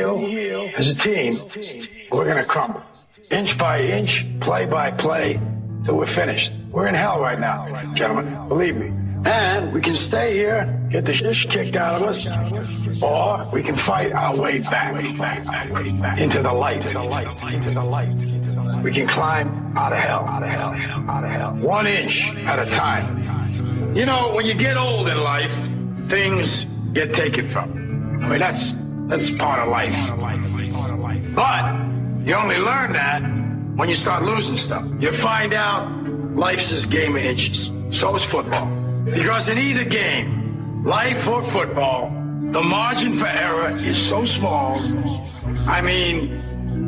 heal as a team, we're going to crumble. Inch by inch, play by play, till we're finished. We're in hell right now, gentlemen, believe me. And we can stay here, get the shit kicked out of us, or we can fight our way back into the light. We can climb out of hell. 1 inch at a time. You know, when you get old in life, things get taken from you. I mean, that's part of life. But you only learn that when you start losing stuff. You find out life's this game of inches. So is football. Because in either game, life or football, the margin for error is so small. I mean,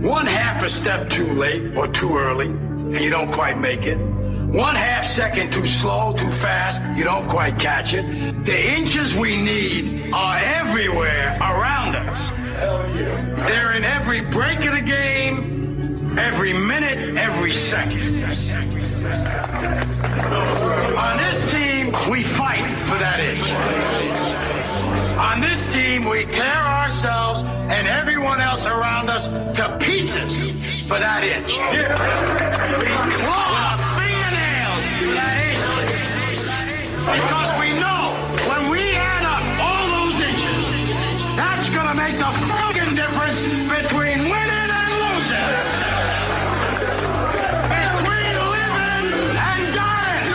1/2 a step too late or too early, and you don't quite make it. 1/2 second too slow, too fast, you don't quite catch it. The inches we need are everywhere around us. They're in every break of the game, every minute, every second. On this team, we fight for that inch. On this team, we tear ourselves and everyone else around us to pieces for that inch. We claw our fingernails for that inch. Because we know when we add up all those inches, that's going to make the fucking difference between winning and losing. Between living and dying.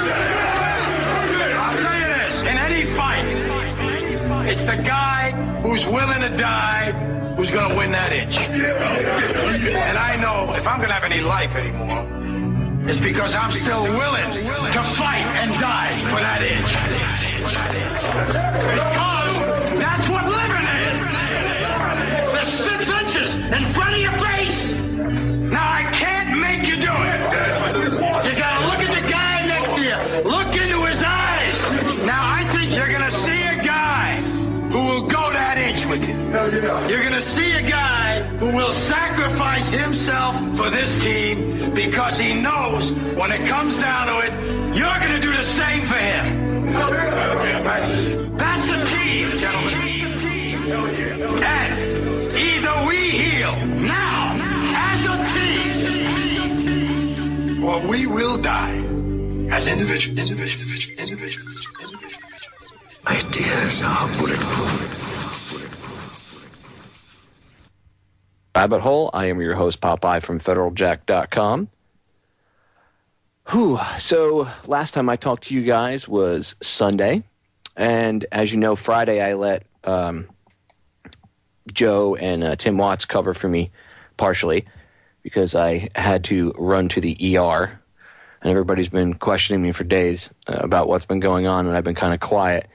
I'll tell you this, in any fight, it's the guy who's willing to die who's going to win that inch. And I know if I'm going to have any life anymore, it's because I'm still willing to fight and die for that inch. Because that's what living is. There's 6 inches in front of your face. Now, I can't make you do it. You got to look at the guy next to you. Look into his eyes. Now, I think you're going to see a guy who will go that inch with you. You're going to see a guy who will sacrifice himself for this team because he knows when it comes down to it, you're going to do the same for him. That's the team, gentlemen. And either we heal now as a team, or we will die as individuals. Ideas are bulletproof. Rabbit Hole. I am your host, Popeye from FederalJack.com. So last time I talked to you guys was Sunday, and as you know, Friday I let Joe and Tim Watts cover for me partially because I had to run to the ER, and everybody's been questioning me for days about what's been going on, and I've been kind of quiet.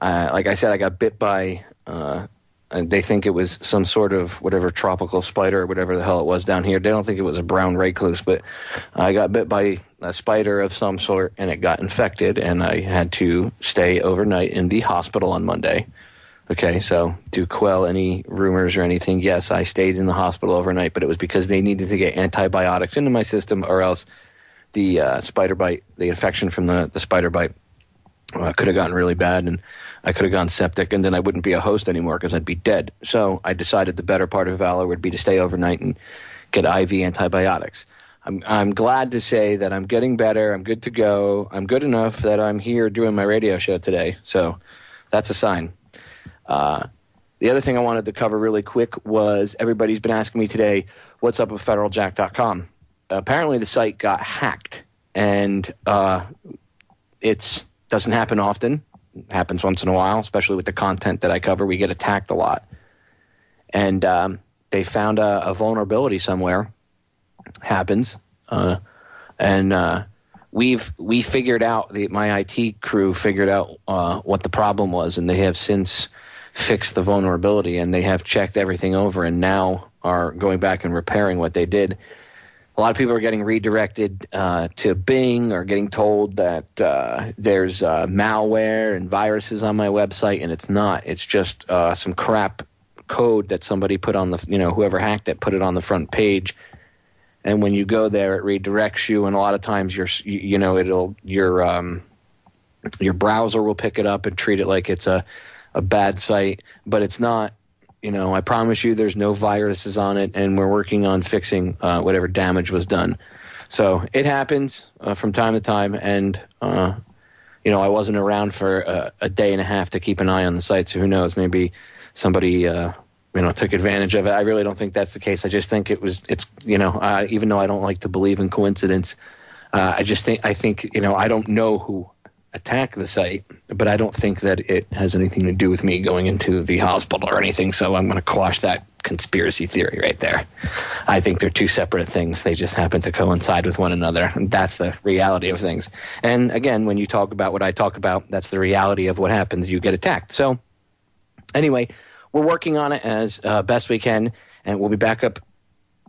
Like I said, I got bit by, and they think it was some sort of whatever tropical spider or whatever the hell it was down here. They don't think it was a brown recluse, but I got bit by a spider of some sort, and it got infected, and I had to stay overnight in the hospital on Monday. Okay, so to quell any rumors or anything, yes, I stayed in the hospital overnight, but it was because they needed to get antibiotics into my system, or else the spider bite, the infection from the spider bite, could have gotten really bad, and I could have gone septic, and then I wouldn't be a host anymore because I'd be dead. So I decided the better part of valor would be to stay overnight and get IV antibiotics. I'm glad to say that I'm getting better. I'm good to go. I'm good enough that I'm here doing my radio show today. So that's a sign. The other thing I wanted to cover really quick was everybody's been asking me today, what's up with FederalJack.com? Apparently the site got hacked, and it doesn't happen often. It happens once in a while, especially with the content that I cover. We get attacked a lot. And they found a vulnerability somewhere. Happens. We figured out, my IT crew figured out what the problem was, and they have since fixed the vulnerability, and they have checked everything over and now are going back and repairing what they did. A lot of people are getting redirected to Bing or getting told that there's malware and viruses on my website, and it's not. It's just some crap code that somebody put on the, whoever hacked it put it on the front page. And when you go there, it redirects you, and a lot of times your browser will pick it up and treat it like it's a bad site, but it's not. I promise you there's no viruses on it, and we're working on fixing whatever damage was done. So it happens from time to time, and, I wasn't around for a day and a half to keep an eye on the site, so who knows, maybe somebody, took advantage of it. I really don't think that's the case. I just think even though I don't like to believe in coincidence, I think, I don't know who attacked the site, but I don't think that it has anything to do with me going into the hospital or anything, so I'm going to quash that conspiracy theory right there. I think they're two separate things. They just happen to coincide with one another, and that's the reality of things. And again, when you talk about what I talk about, that's the reality of what happens. You get attacked. So anyway, we're working on it as best we can, and we'll be back up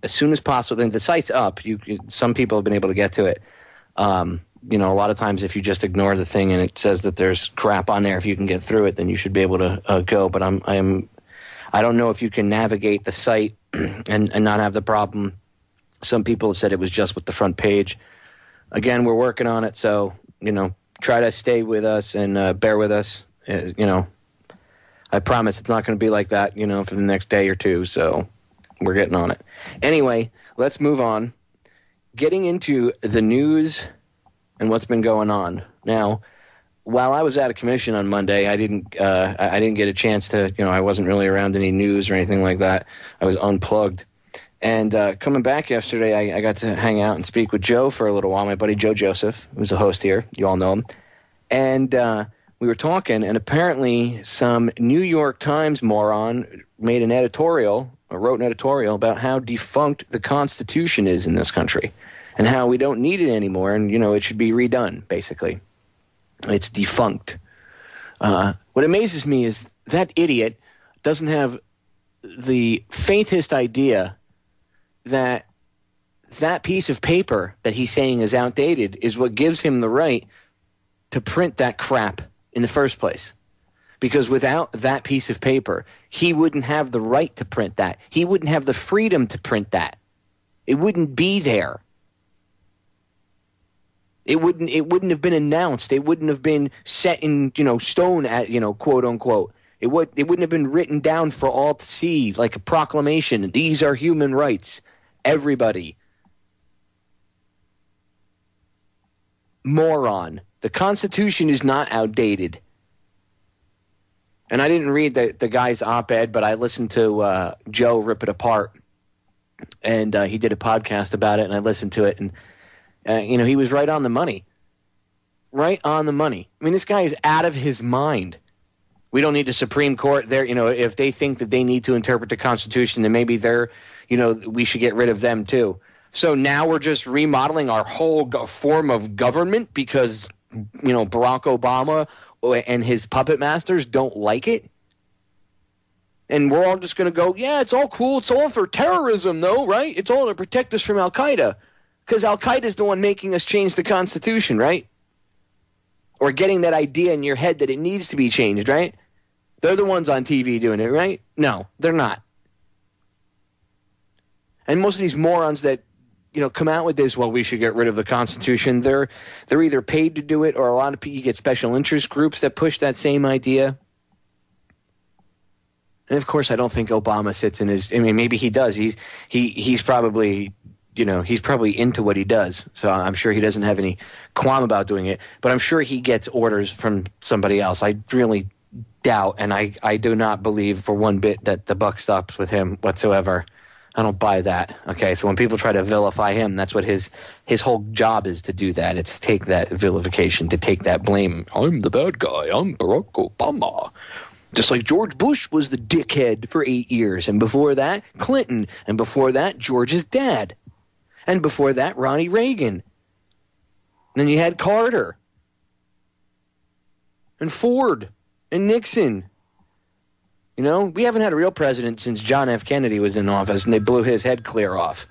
as soon as possible. And the site's up. Some people have been able to get to it. A lot of times if you just ignore the thing and it says that there's crap on there, if you can get through it, then you should be able to go. But I don't know if you can navigate the site and not have the problem. Some people have said it was just with the front page. Again, we're working on it, so try to stay with us and bear with us. I promise it's not going to be like that, for the next day or two. So we're getting on it. Anyway, let's move on. Getting into the news and what's been going on. Now, while I was out of commission on Monday, I didn't get a chance to, I wasn't really around any news or anything like that. I was unplugged. And coming back yesterday, I got to hang out and speak with Joe for a little while, my buddy Joe Joseph, who's a host here. You all know him. And we were talking, and apparently some New York Times moron wrote an editorial about how defunct the Constitution is in this country and how we don't need it anymore, and, it should be redone, basically. It's defunct. What amazes me is that idiot doesn't have the faintest idea that piece of paper that he's saying is outdated is what gives him the right to print that crap in the first place. Because without that piece of paper, he wouldn't have the right to print that. He wouldn't have the freedom to print that. It wouldn't be there. It wouldn't have been announced. It wouldn't have been set in, stone at, quote unquote. It wouldn't have been written down for all to see, like a proclamation. These are human rights. Everybody. Moron. The Constitution is not outdated. And I didn't read the guy's op-ed, but I listened to Joe rip it apart. And he did a podcast about it, and I listened to it, and he was right on the money. Right on the money. I mean, this guy is out of his mind. We don't need the Supreme Court there. If they think that they need to interpret the Constitution, then maybe we should get rid of them too. So now we're just remodeling our whole form of government because, Barack Obama and his puppet masters don't like it. And we're all just going to go, yeah, it's all cool. It's all for terrorism, though, right? It's all to protect us from Al-Qaeda. Because Al-Qaeda is the one making us change the Constitution, right? Or getting that idea in your head that it needs to be changed, right? They're the ones on TV doing it, right? No, they're not. And most of these morons that, come out with this, well, we should get rid of the Constitution, they're either paid to do it, or a lot of people, you get special interest groups that push that same idea. And of course, I don't think Obama sits in his, maybe he does. He's probably, he's probably into what he does. So I'm sure he doesn't have any qualm about doing it, but I'm sure he gets orders from somebody else. I really doubt, and I do not believe for one bit that the buck stops with him whatsoever. I don't buy that. Okay, so when people try to vilify him, that's what his whole job is, to do that. It's to take that vilification, to take that blame. I'm the bad guy. I'm Barack Obama. Just like George Bush was the dickhead for 8 years. And before that, Clinton. And before that, George's dad. And before that, Ronnie Reagan. And then you had Carter. And Ford. And Nixon. We haven't had a real president since John F. Kennedy was in office, and they blew his head clear off.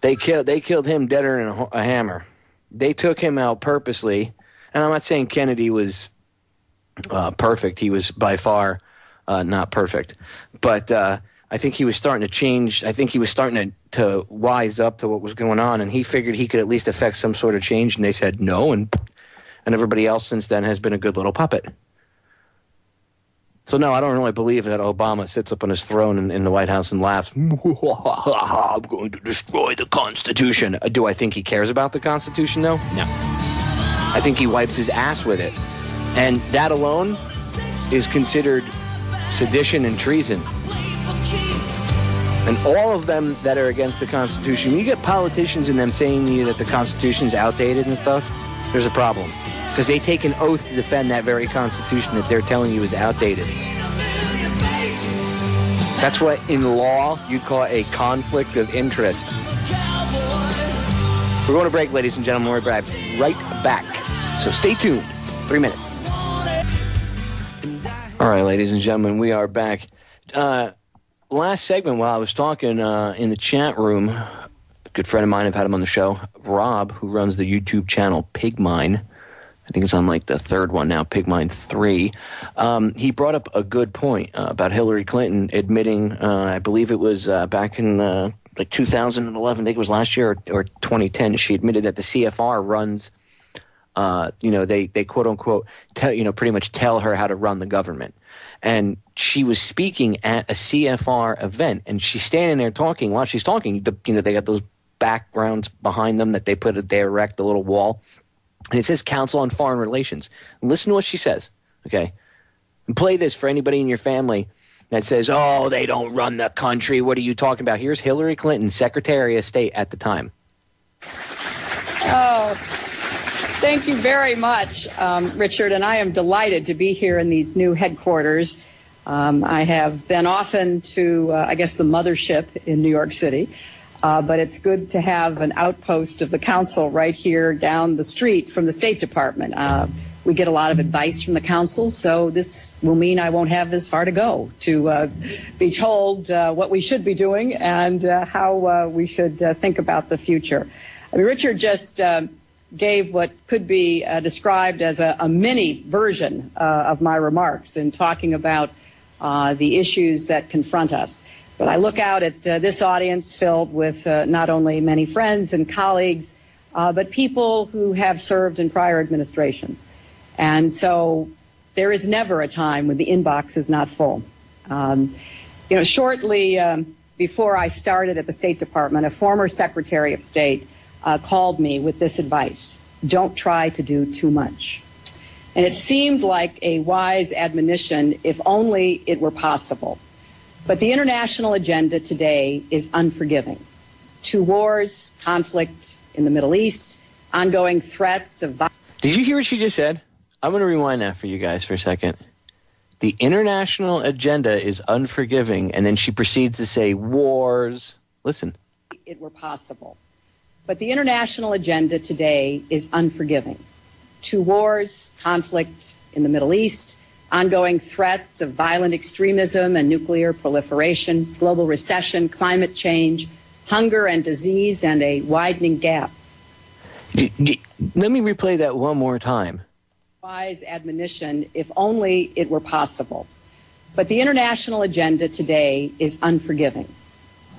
They killed him deader than a hammer. They took him out purposely. And I'm not saying Kennedy was perfect. He was by far not perfect. But I think he was starting to change. I think he was starting to wise up to what was going on, and he figured he could at least affect some sort of change, and they said no, and everybody else since then has been a good little puppet. So, no, I don't really believe that Obama sits up on his throne in the White House and laughs, I'm going to destroy the Constitution. Do I think he cares about the Constitution, though? No. I think he wipes his ass with it. And that alone is considered sedition and treason. And all of them that are against the Constitution, when you get politicians in them saying to you that the Constitution's outdated and stuff, there's a problem. Because they take an oath to defend that very Constitution that they're telling you is outdated. That's what, in law, you'd call a conflict of interest. We're going to break, ladies and gentlemen. We'll be right back. So stay tuned. 3 minutes. All right, ladies and gentlemen, we are back. Last segment, while I was talking in the chat room, a good friend of mine, I've had him on the show, Rob, who runs the YouTube channel Pigmine. I think it's on like the third one now, Pigmine 3. He brought up a good point about Hillary Clinton admitting, I believe it was back in like 2011, I think it was last year or 2010, she admitted that the CFR runs, they quote unquote, pretty much tell her how to run the government. And she was speaking at a CFR event, and she's standing there talking. While she's talking, they got those backgrounds behind them that they erect a little wall. And it says Council on Foreign Relations. Listen to what she says, okay? And play this for anybody in your family that says, oh, they don't run the country. What are you talking about? Here's Hillary Clinton, Secretary of State at the time. Oh, thank you very much, Richard. And I am delighted to be here in these new headquarters. I have been often to, the mothership in New York City. But it's good to have an outpost of the council right here down the street from the State Department. We get a lot of advice from the council, so this will mean I won't have as far to go to be told what we should be doing and how we should think about the future. I mean, Richard just gave what could be described as a mini version of my remarks in talking about the issues that confront us. But I look out at this audience filled with not only many friends and colleagues, but people who have served in prior administrations. And so there is never a time when the inbox is not full. Shortly before I started at the State Department, a former Secretary of State called me with this advice: don't try to do too much. And it seemed like a wise admonition if only it were possible. But the international agenda today is unforgiving. 2 wars, conflict in the Middle East, ongoing threats of violence. Did you hear what she just said? I'm going to rewind that for you guys for a second. The international agenda is unforgiving, and then she proceeds to say wars. Listen. It were possible. But the international agenda today is unforgiving. 2 wars, conflict in the Middle East, ongoing threats of violent extremism and nuclear proliferation, global recession, climate change, hunger and disease, and a widening gap. Let me replay that one more time. Wise admonition, if only it were possible. But the international agenda today is unforgiving.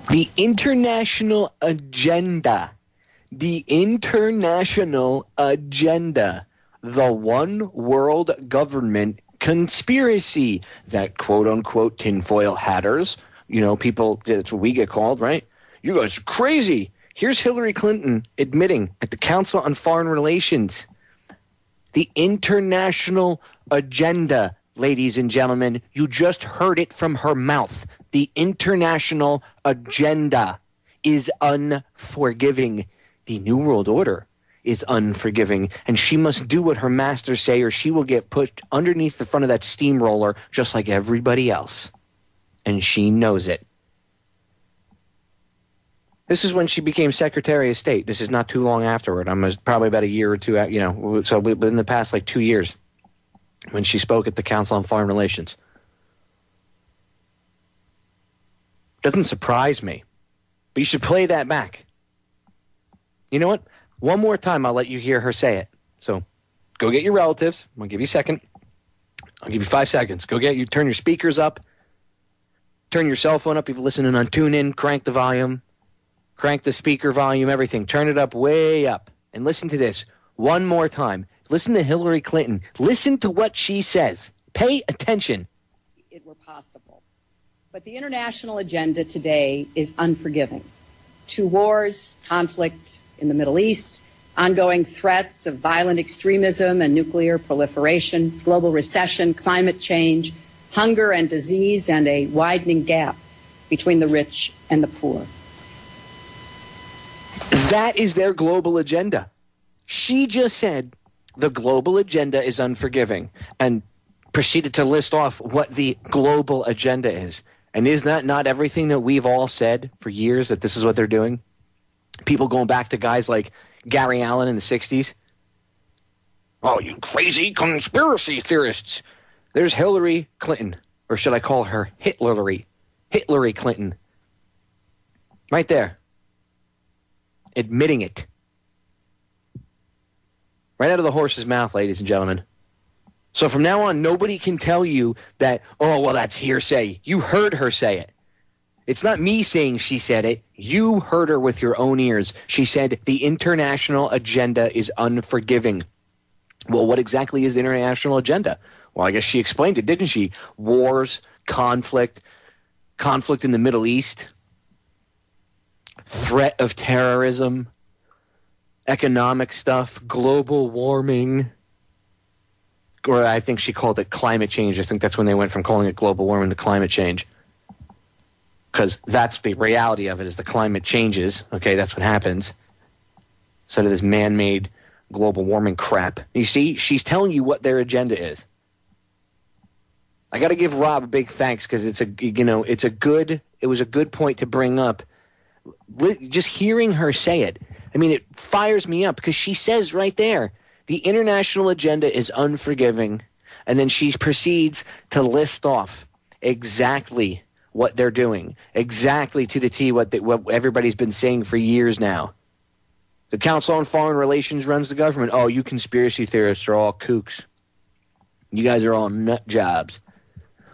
The international agenda. The international agenda. The one world government conspiracy that quote-unquote tinfoil hatters, people, that's what we get called, right? You guys are crazy. Here's Hillary Clinton admitting at the Council on Foreign Relations. The international agenda, ladies and gentlemen, you just heard it from her mouth. The international agenda is unforgiving. The New World Order is unforgiving, and she must do what her masters say or she will get pushed underneath the front of that steamroller just like everybody else. And she knows it. This is when she became Secretary of State. This is not too long afterward. Probably about a year or two, so in the past 2 years when she spoke at the Council on Foreign Relations. Doesn't surprise me, but you should play that back. You know what? One more time, I'll let you hear her say it. So go get your relatives. I'm going to give you a second. I'll give you 5 seconds. Turn your speakers up. Turn your cell phone up. If you're listening on TuneIn, crank the volume. Crank the speaker volume, everything. Turn it up, way up. And listen to this one more time. Listen to Hillary Clinton. Listen to what she says. Pay attention. it were possible. But the international agenda today is unforgiving. 2 wars, conflict in the Middle East, ongoing threats of violent extremism and nuclear proliferation, global recession, climate change, hunger and disease, and a widening gap between the rich and the poor. That is their global agenda. She just said the global agenda is unforgiving and proceeded to list off what the global agenda is. And is that not everything that we've all said for years, that this is what they're doing? People going back to guys like Gary Allen in the 60s. Oh, you crazy conspiracy theorists. There's Hillary Clinton, or should I call her Hitlery Clinton. Right there. Admitting it. Right out of the horse's mouth, ladies and gentlemen. So from now on, nobody can tell you that, oh, well, that's hearsay. You heard her say it. It's not me saying she said it. You heard her with your own ears. She said the international agenda is unforgiving. Well, what exactly is the international agenda? Well, I guess she explained it, didn't she? Wars, conflict in the Middle East, threat of terrorism, economic stuff, global warming, or I think she called it climate change. I think that's when they went from calling it global warming to climate change. Because that's the reality of it, is the climate changes. Okay, that's what happens. Instead of this man-made global warming crap. You see, she's telling you what their agenda is. I got to give Rob a big thanks because it was a good point to bring up. Just hearing her say it, I mean, it fires me up because she says right there, the international agenda is unforgiving, and then she proceeds to list off exactly what they're doing, exactly to the T what everybody's been saying for years now. The Council on Foreign Relations runs the government. Oh, you conspiracy theorists are all kooks. You guys are all nut jobs.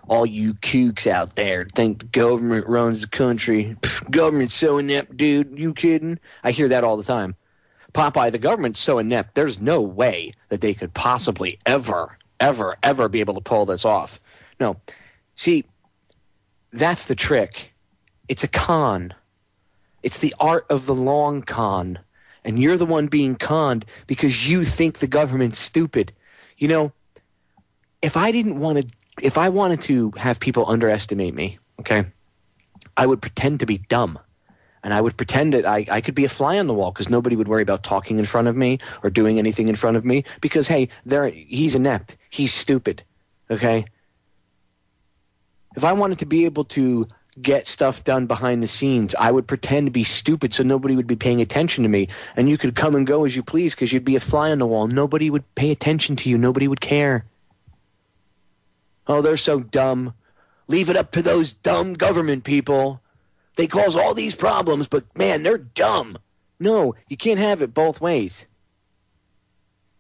All you kooks out there think the government runs the country. Pfft, government's so inept, dude. You kidding? I hear that all the time. Popeye, the government's so inept, there's no way that they could possibly ever be able to pull this off. No. See, that's the trick. It's a con. It's the art of the long con. And you're the one being conned because you think the government's stupid. You know, if I wanted to have people underestimate me, okay, I would pretend to be dumb. And I would pretend that I could be a fly on the wall because nobody would worry about talking in front of me or doing anything in front of me because, hey, he's inept. He's stupid, okay? If I wanted to be able to get stuff done behind the scenes, I would pretend to be stupid so nobody would be paying attention to me. And you could come and go as you please because you'd be a fly on the wall. Nobody would pay attention to you. Nobody would care. Oh, they're so dumb. Leave it up to those dumb government people. They cause all these problems, but man, they're dumb. No, you can't have it both ways.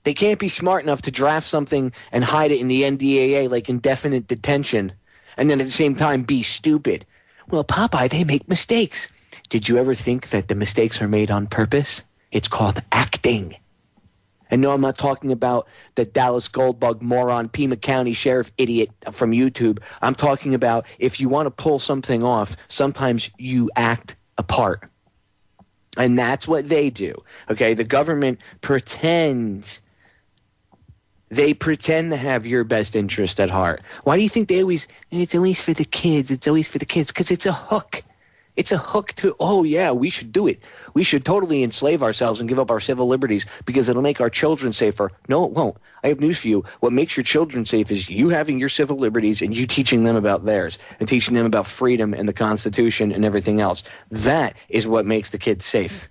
They can't be smart enough to draft something and hide it in the NDAA like indefinite detention and then at the same time be stupid. Well, Popeye, they make mistakes. Did you ever think that the mistakes are made on purpose? It's called acting. And no, I'm not talking about the Dallas Goldbug moron, Pima County Sheriff idiot from YouTube. I'm talking about if you want to pull something off, sometimes you act a part. And that's what they do. Okay, the government pretends. They pretend to have your best interest at heart. Why do you think it's always for the kids, because it's a hook. It's a hook to, oh, yeah, we should do it. We should totally enslave ourselves and give up our civil liberties because it'll make our children safer. No, it won't. I have news for you. What makes your children safe is you having your civil liberties and you teaching them about theirs and teaching them about freedom and the Constitution and everything else. That is what makes the kids safe.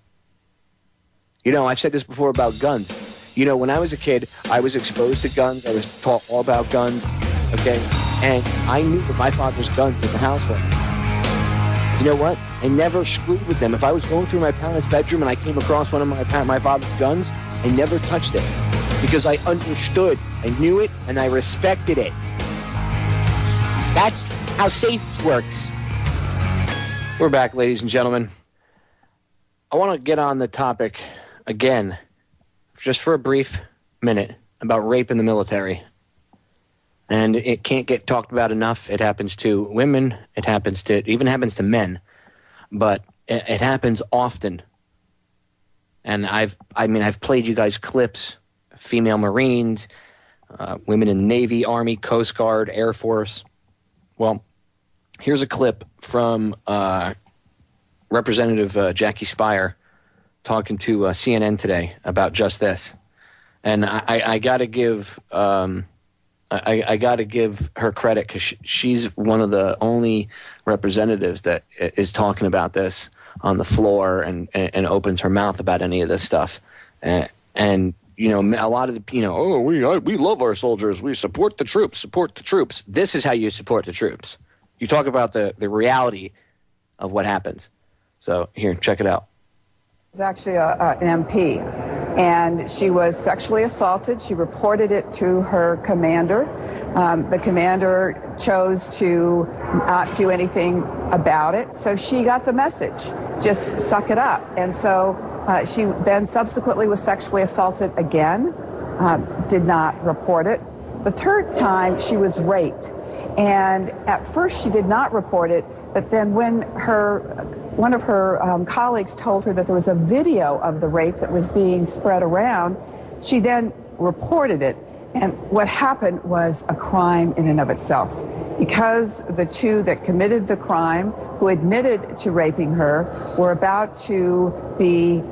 You know, I've said this before about guns. You know, when I was a kid, I was exposed to guns. I was taught all about guns, okay? And I knew that my father's guns in the house were. You know what? I never screwed with them. If I was going through my parents' bedroom and I came across one of my father's guns, I never touched it because I understood. I knew it, and I respected it. That's how safety works. We're back, ladies and gentlemen. I want to get on the topic again, just for a brief minute, about rape in the military. And it can't get talked about enough. It happens to women. It even happens to men. But it happens often. And I've played you guys clips, female Marines, women in the Navy, Army, Coast Guard, Air Force. Well, here's a clip from Representative Jackie Speier talking to CNN today about just this. And I got to give I got to give her credit because she's one of the only representatives that is talking about this on the floor and opens her mouth about any of this stuff. And you know, a lot of the, you know, we love our soldiers. We support the troops. Support the troops. This is how you support the troops. You talk about the reality of what happens. So here, check it out. It's actually an MP, and she was sexually assaulted. She reported it to her commander. The commander chose to not do anything about it, so she got the message, just suck it up. And so she then subsequently was sexually assaulted again, did not report it. The third time she was raped, and at first she did not report it, but then when one of her colleagues told her that there was a video of the rape that was being spread around, she then reported it. And what happened was a crime in and of itself. Because the two that committed the crime, who admitted to raping her, were about to be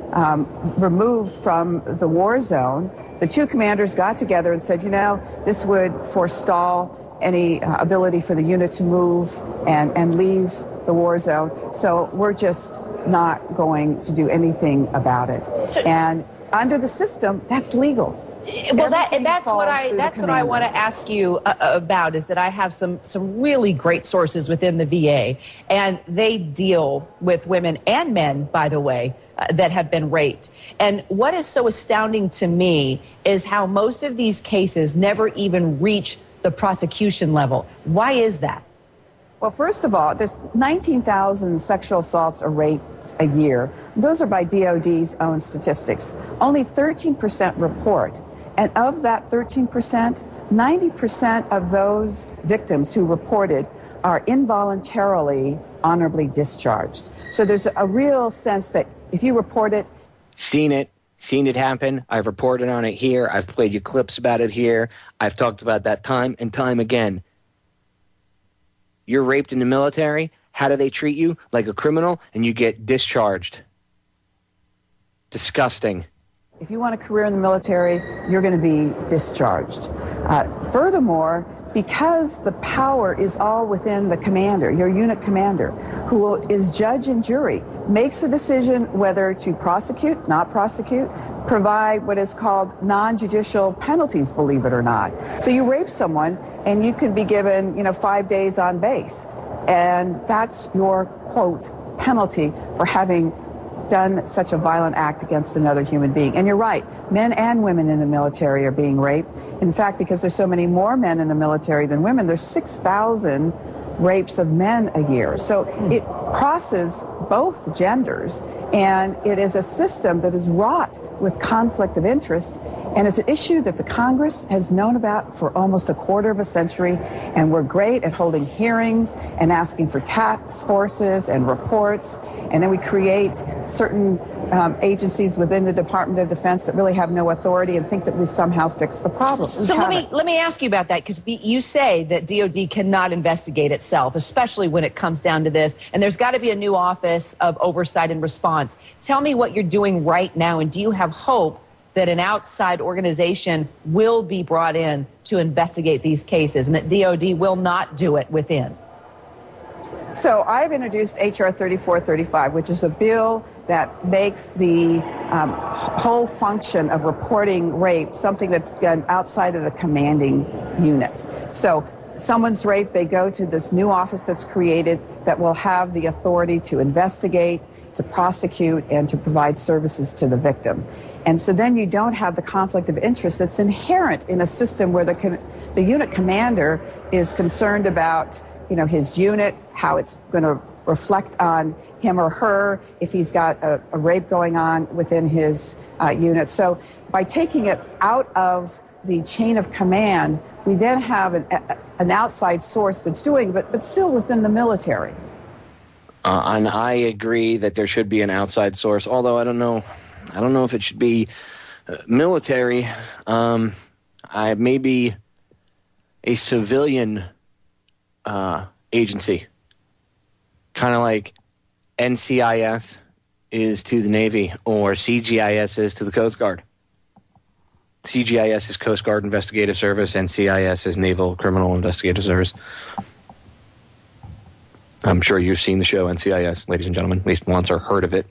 removed from the war zone, the two commanders got together and said, you know, this would forestall any ability for the unit to move and leave the war zone. So we're just not going to do anything about it. And under the system, that's legal. Well, that's what I want to ask you about, is that I have some really great sources within the VA, and they deal with women and men, by the way, that have been raped. And what is so astounding to me is how most of these cases never even reach the prosecution level. Why is that? Well, first of all, there's 19,000 sexual assaults or rapes a year. Those are by DOD's own statistics. Only 13% report. And of that 13%, 90% of those victims who reported are involuntarily honorably discharged. So there's a real sense that if you report it... Seen it happen. I've reported on it here. I've played you clips about it here. I've talked about that time and time again. You're raped in the military. How do they treat you? Like a criminal, and you get discharged. Disgusting. If you want a career in the military, you're going to be discharged. Furthermore, because the power is all within the commander, your unit commander, who is judge and jury, makes the decision whether to prosecute, not prosecute, provide what is called non-judicial penalties, believe it or not. So you rape someone and you can be given, 5 days on base. And that's your, quote, penalty for having done such a violent act against another human being. And you're right, men and women in the military are being raped. In fact, because there's so many more men in the military than women, there's 6,000 rapes of men a year. So it crosses both genders, and it is a system that is wrought with conflict of interest, and it's an issue that the Congress has known about for almost a quarter of a century, and we're great at holding hearings and asking for task forces and reports, and then we create certain agencies within the Department of Defense that really have no authority and think that we somehow fixed the problem. So let me ask you about that, because you say that DOD cannot investigate itself, especially when it comes down to this, and there's got to be a new Office of Oversight and Response. Tell me what you're doing right now, and do you have hope that an outside organization will be brought in to investigate these cases and that DOD will not do it within? So I've introduced H.R. 3435, which is a bill that makes the whole function of reporting rape something that's done outside of the commanding unit. So someone's raped, they go to this new office that's created that will have the authority to investigate, to prosecute, and to provide services to the victim. And so then you don't have the conflict of interest that's inherent in a system where the unit commander is concerned about, his unit, how it's going to reflect on him or her if he's got a rape going on within his unit. So by taking it out of the chain of command, we then have an outside source that's doing it, but still within the military. And I agree that there should be an outside source, although I don't know if it should be military. Maybe a civilian agency, kind of like NCIS is to the Navy or CGIS is to the Coast Guard. CGIS is Coast Guard Investigative Service, NCIS is Naval Criminal Investigative Service. I'm sure you've seen the show NCIS, ladies and gentlemen, at least once or heard of it.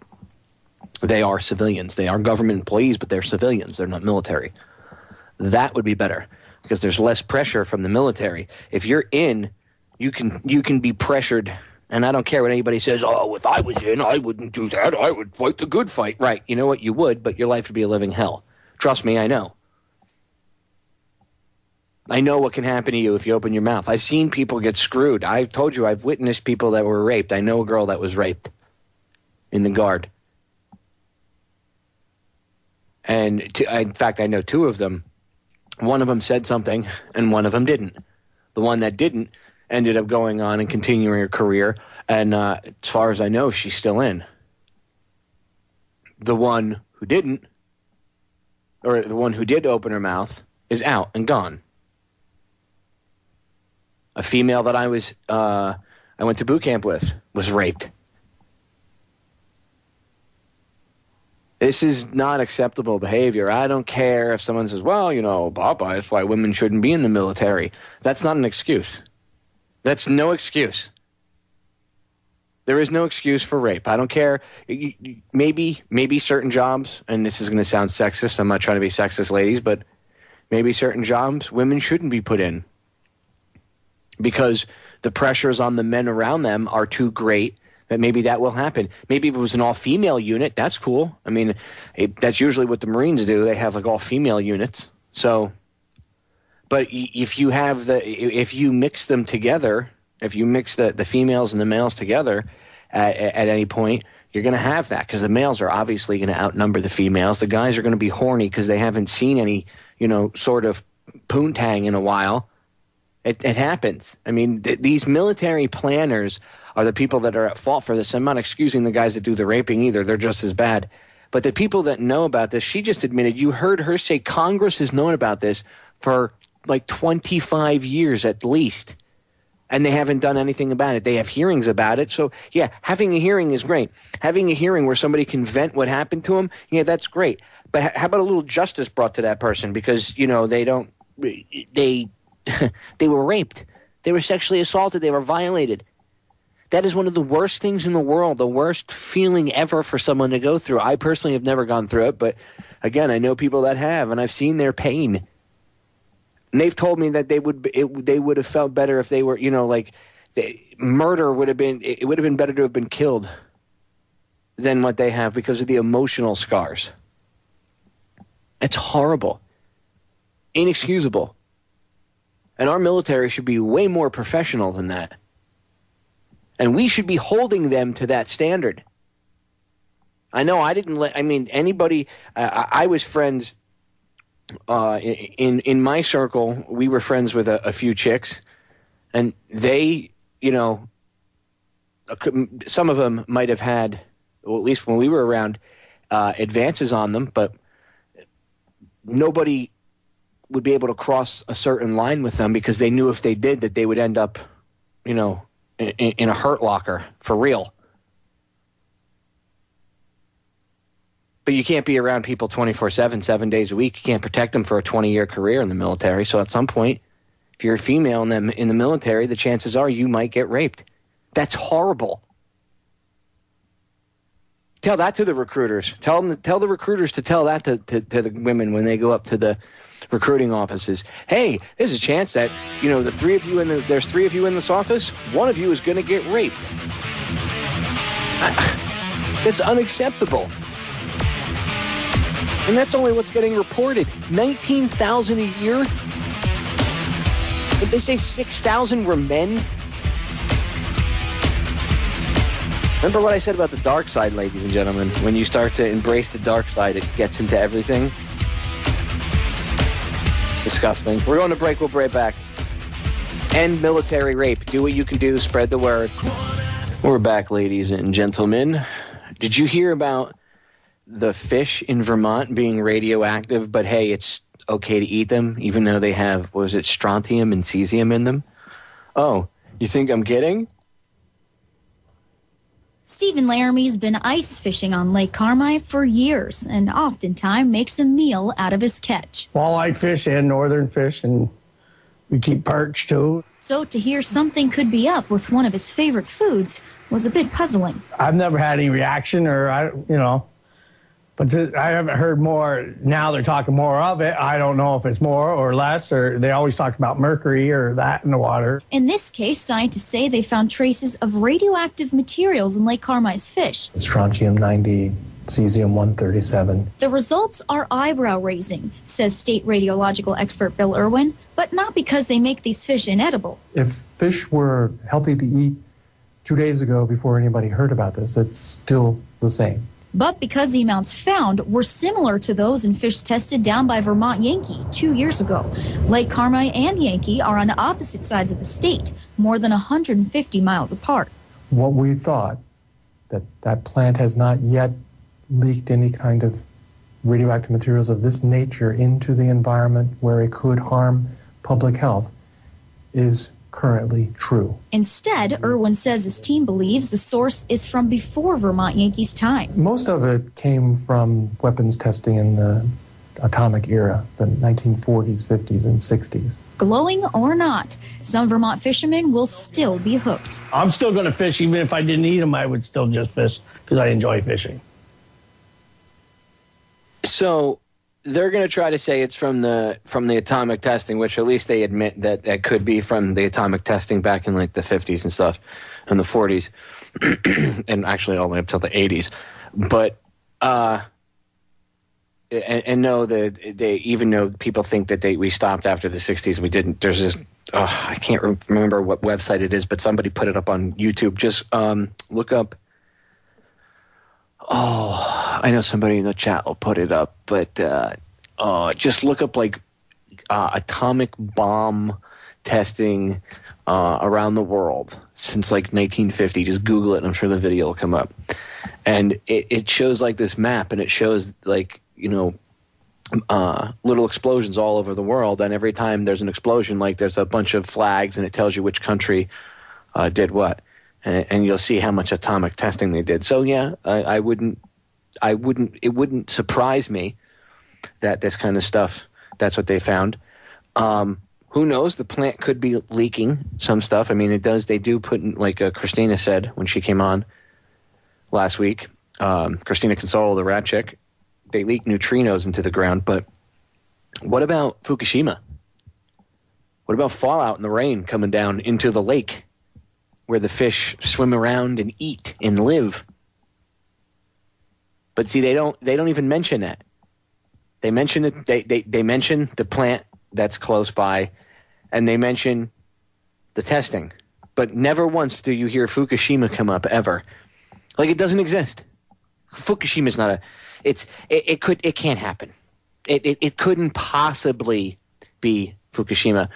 They are civilians. They are government employees, but they're civilians. They're not military. That would be better because there's less pressure from the military. If you're in, you can be pressured, and I don't care what anybody says, oh, if I was in, I wouldn't do that. I would fight the good fight. Right, you know what? You would, but your life would be a living hell. Trust me, I know. I know what can happen to you if you open your mouth. I've seen people get screwed. I've told you I've witnessed people that were raped. I know a girl that was raped in the Guard. And in fact, I know two of them. One of them said something, and one of them didn't. The one that didn't ended up going on and continuing her career, and as far as I know, she's still in. The one who didn't, or the one who did open her mouth, is out and gone. A female that I went to boot camp with was raped. This is not acceptable behavior. I don't care if someone says, well, you know, Popeye, that's why women shouldn't be in the military. That's not an excuse. That's no excuse. There is no excuse for rape. I don't care. Maybe certain jobs, and this is going to sound sexist. I'm not trying to be sexist, ladies, but maybe certain jobs women shouldn't be put in because the pressures on the men around them are too great. That maybe that will happen. Maybe if it was an all-female unit, that's cool. I mean, that's usually what the Marines do. They have like all-female units. So, but if you mix them together, if you mix the females and the males together at any point, you're going to have that because the males are obviously going to outnumber the females. The guys are going to be horny because they haven't seen any, sort of poontang in a while. It happens. I mean, these military planners are the people that are at fault for this. I'm not excusing the guys that do the raping either. They're just as bad. But the people that know about this, she just admitted, you heard her say Congress has known about this for like 25 years at least, and they haven't done anything about it. They have hearings about it. So, yeah, having a hearing is great. Having a hearing where somebody can vent what happened to them, yeah, that's great. But how about a little justice brought to that person? Because, they were raped. They were sexually assaulted. They were violated. That is one of the worst things in the world, the worst feeling ever for someone to go through. I personally have never gone through it, but again, I know people that have, and I've seen their pain. And they've told me that they would have felt better if they were, murder would have been better to have been killed than what they have because of the emotional scars. It's horrible, inexcusable. And our military should be way more professional than that. And we should be holding them to that standard. I know anybody, I was friends, in my circle, we were friends with a few chicks, and they, some of them might have had, well, at least when we were around, advances on them, but nobody would be able to cross a certain line with them because they knew if they did that they would end up, in a hurt locker for real. But you can't be around people 24/7, 7 days a week. You can't protect them for a 20-year career in the military. So at some point, if you're a female in the military, the chances are you might get raped. That's horrible. Tell that to the recruiters. Tell the recruiters to tell that to the women when they go up to the recruiting offices. Hey, there's a chance that, there's 3 of you in this office. One of you is going to get raped. That's unacceptable. And that's only what's getting reported. 19,000 a year? Did they say 6,000 were men? Remember what I said about the dark side, ladies and gentlemen? When you start to embrace the dark side, it gets into everything. It's disgusting. We're going to break. We'll be right back. End military rape. Do what you can do. Spread the word. We're back, ladies and gentlemen. Did you hear about the fish in Vermont being radioactive, but hey, it's okay to eat them, even though they have, what was it, strontium and cesium in them? Oh, you think I'm kidding? Stephen Laramie's been ice fishing on Lake Carmi for years and oftentimes makes a meal out of his catch. Walleye fish and northern fish, and we keep perch too. So to hear something could be up with one of his favorite foods was a bit puzzling. I've never had any reaction but I haven't heard more. Now they're talking more of it. I don't know if it's more or less, or they always talk about mercury or that in the water. In this case, scientists say they found traces of radioactive materials in Lake Carmi's fish. Strontium-90, cesium-137. The results are eyebrow-raising, says state radiological expert Bill Irwin, but not because they make these fish inedible. If fish were healthy to eat 2 days ago before anybody heard about this, it's still the same. But because the amounts found were similar to those in fish tested down by Vermont Yankee 2 years ago. Lake Carmi and Yankee are on opposite sides of the state, more than 150 miles apart. What we thought, that plant has not yet leaked any kind of radioactive materials of this nature into the environment where it could harm public health, is currently true. Instead, Irwin says his team believes the source is from before Vermont Yankee's time. Most of it came from weapons testing in the atomic era, the 1940s, 50s, and 60s. Glowing or not, some Vermont fishermen will still be hooked. I'm still going to fish. Even if I didn't eat them, I would still just fish because I enjoy fishing. So they're going to try to say it's from the atomic testing, which at least they admit that could be from the atomic testing back in like the 50s and stuff, and the 40s, and actually all the way up till the 80s. But and no, they even though people think that we stopped after the 60s, we didn't. There's this I can't remember what website it is, but somebody put it up on YouTube. Just look up. Oh, I know somebody in the chat will put it up, but just look up like atomic bomb testing around the world since like 1950. Just Google it and I'm sure the video will come up. And it shows like this map, and it shows like, little explosions all over the world. And every time there's an explosion, like there's a bunch of flags and it tells you which country did what. And you'll see how much atomic testing they did. So yeah, it wouldn't surprise me that this kind of stuff, that's what they found. Who knows? The plant could be leaking some stuff. I mean, they do put in, like Christina said when she came on last week, Christina Consolo, the rat chick, they leak neutrinos into the ground. But what about Fukushima? What about fallout in the rain coming down into the lake, where the fish swim around and eat and live? But see, they don't even mention that. They mention it. They mention the plant that's close by, and they mention the testing. But never once do you hear Fukushima come up ever. Like it doesn't exist. Fukushima's not it can't happen. It couldn't possibly be Fukushima.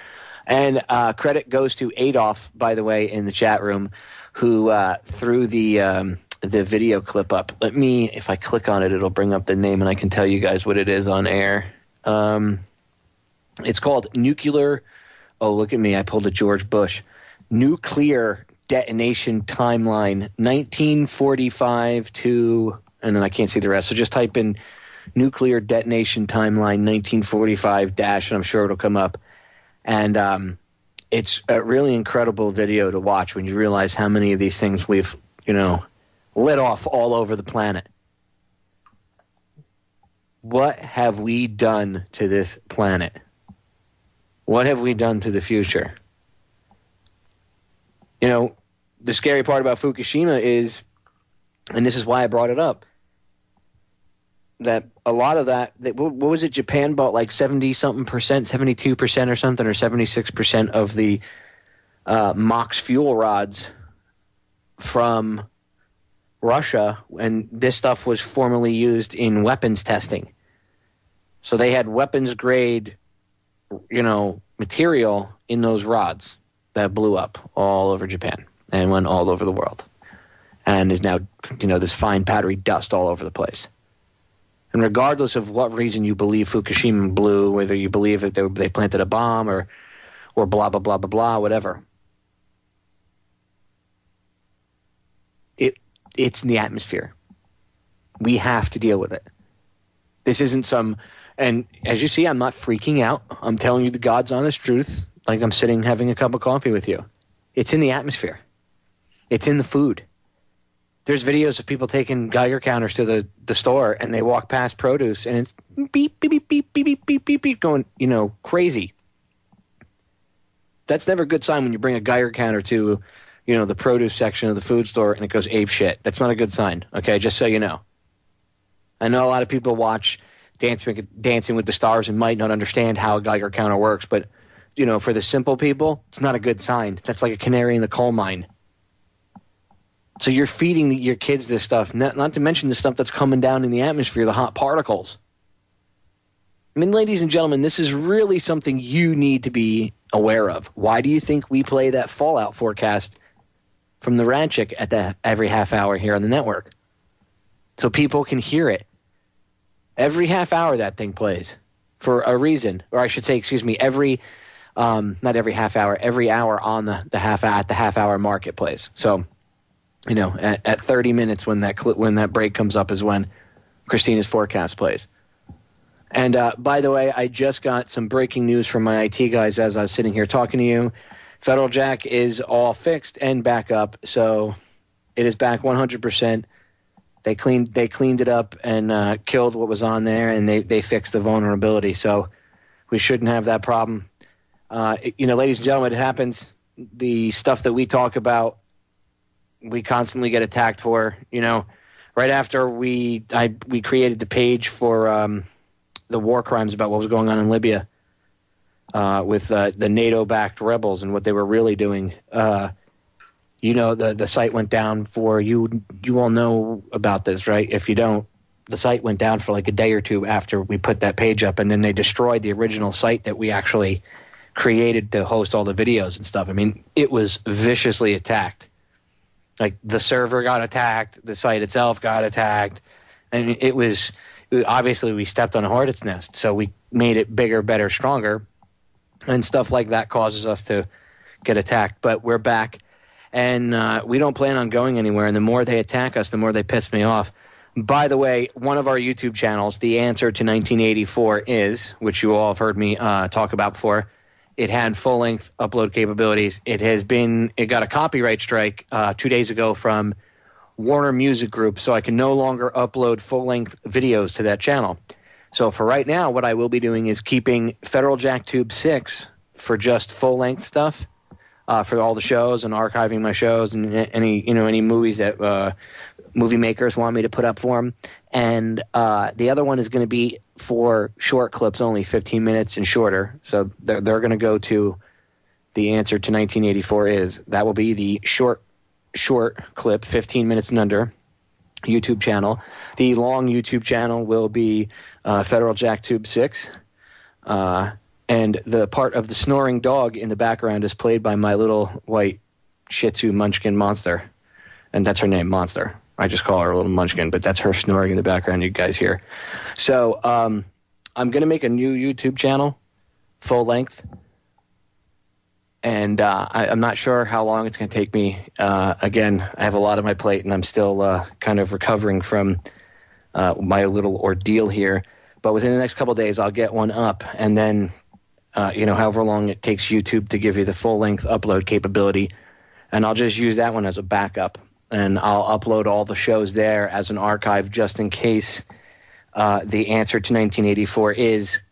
And credit goes to Adolf, by the way, in the chat room, who threw the video clip up. If I click on it, it'll bring up the name, and I can tell you guys what it is on air. It's called Nuclear. Oh, look at me! I pulled a George Bush. Nuclear detonation timeline, 1945 to, and then I can't see the rest. So just type in nuclear detonation timeline 1945 dash, and I'm sure it'll come up. And it's a really incredible video to watch when you realize how many of these things we've, lit off all over the planet. What have we done to this planet? What have we done to the future? The scary part about Fukushima is, and this is why I brought it up, that a lot of that what was it? Japan bought like 70-something percent, 72% or something, or 76% of the MOX fuel rods from Russia, and this stuff was formerly used in weapons testing. So they had weapons grade material in those rods that blew up all over Japan and went all over the world and is now, this fine powdery dust all over the place. And regardless of what reason you believe Fukushima blew, whether you believe that they planted a bomb or blah, blah, blah, blah, blah, whatever, it's in the atmosphere. We have to deal with it. This isn't and as you see, I'm not freaking out. I'm telling you the God's honest truth, like I'm sitting having a cup of coffee with you. It's in the atmosphere. It's in the food. There's videos of people taking Geiger counters to the store, and they walk past produce, and it's beep, beep, beep, beep, beep, beep, beep, beep, beep, going, crazy. That's never a good sign when you bring a Geiger counter to, the produce section of the food store, and it goes ape shit. That's not a good sign, okay, just so you know. I know a lot of people watch Dancing with the Stars and might not understand how a Geiger counter works, but, for the simple people, it's not a good sign. That's like a canary in the coal mine. So you're feeding your kids this stuff, not to mention the stuff that's coming down in the atmosphere, the hot particles. I mean, ladies and gentlemen, this is really something you need to be aware of. Why do you think we play that fallout forecast from the Radchick at every half hour here on the network? So people can hear it. Every half hour that thing plays for a reason. Or I should say, every, not every half hour, every hour on the half hour mark it plays. So, at 30 minutes when that break comes up is when Christina's forecast plays. And by the way, I just got some breaking news from my IT guys as I was sitting here talking to you. Federal Jack is all fixed and back up, so it is back 100%. They cleaned it up and killed what was on there, and they fixed the vulnerability. So we shouldn't have that problem. Ladies and gentlemen, it happens. The stuff that we talk about, we constantly get attacked for. Right after we created the page for the war crimes about what was going on in Libya with the NATO-backed rebels and what they were really doing. The site went down for you. You all know about this, right? If you don't, the site went down for like a day or two after we put that page up, and then they destroyed the original site that we actually created to host all the videos and stuff. I mean, it was viciously attacked. Like the server got attacked, the site itself got attacked, and obviously we stepped on a hornet's nest. So we made it bigger, better, stronger, and stuff like that causes us to get attacked. But we're back. And we don't plan on going anywhere. And the more they attack us, the more they piss me off. By the way, one of our YouTube channels, The Answer to 1984 is, which you all have heard me talk about before, it had full-length upload capabilities. It got a copyright strike 2 days ago from Warner Music Group, so I can no longer upload full-length videos to that channel. So for right now, what I will be doing is keeping Federal Jack Tube 6 for just full-length stuff. For all the shows and archiving my shows and any movies that movie makers want me to put up for them. And the other one is going to be for short clips only, 15 minutes and shorter. So they're going to go to The Answer to 1984 that will be the short clip, 15 minutes and under YouTube channel. The long YouTube channel will be Federal Jack Tube 6. And the part of the snoring dog in the background is played by my little white Shih Tzu munchkin Monster. And that's her name, Monster. I just call her a little munchkin, but that's her snoring in the background you guys hear. So I'm going to make a new YouTube channel, full length. And I'm not sure how long it's going to take me. Again, I have a lot on my plate, and I'm still kind of recovering from my little ordeal here. But within the next couple of days, I'll get one up, and then however long it takes YouTube to give you the full-length upload capability. And I'll just use that one as a backup. And I'll upload all the shows there as an archive just in case The Answer to 1984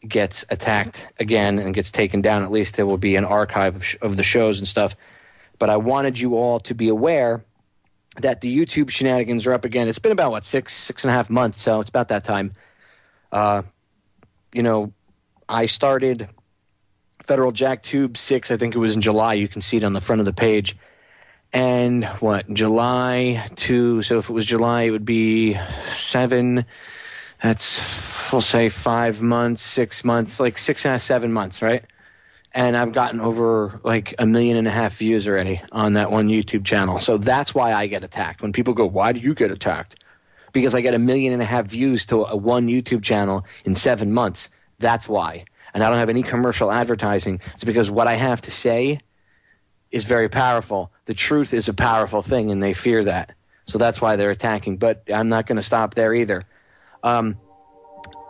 gets attacked again and gets taken down. At least there will be an archive of the shows and stuff. But I wanted you all to be aware that the YouTube shenanigans are up again. It's been about, 6.5 months, so it's about that time. I started Federal Jack Tube 6, I think it was in July. You can see it on the front of the page. And July 2, so if it was July, it would be 7, that's we'll say 5 months, 6 months, like 6.5, 7 months, right? And I've gotten over like 1.5 million views already on that one YouTube channel. So that's why I get attacked. When people go, why do you get attacked? Because I get 1.5 million views to one YouTube channel in 7 months. That's why. And I don't have any commercial advertising. It's because what I have to say is very powerful. The truth is a powerful thing, and they fear that. So that's why they're attacking. But I'm not going to stop there either.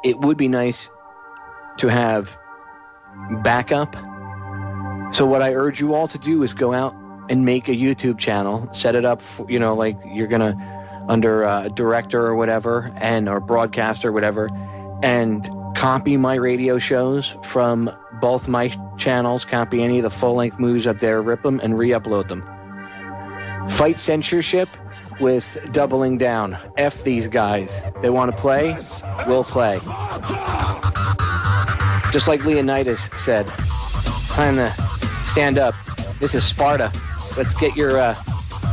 It would be nice to have backup. So what I urge you all to do is go out and make a YouTube channel, set it up, for, like you're going to, under a director or whatever, or broadcaster or whatever, and copy my radio shows from both my channels, copy any of the full-length movies up there, rip them, and re-upload them. Fight censorship with doubling down. F these guys. They want to play, we'll play. Just like Leonidas said, it's time to stand up. This is Sparta. Let's get your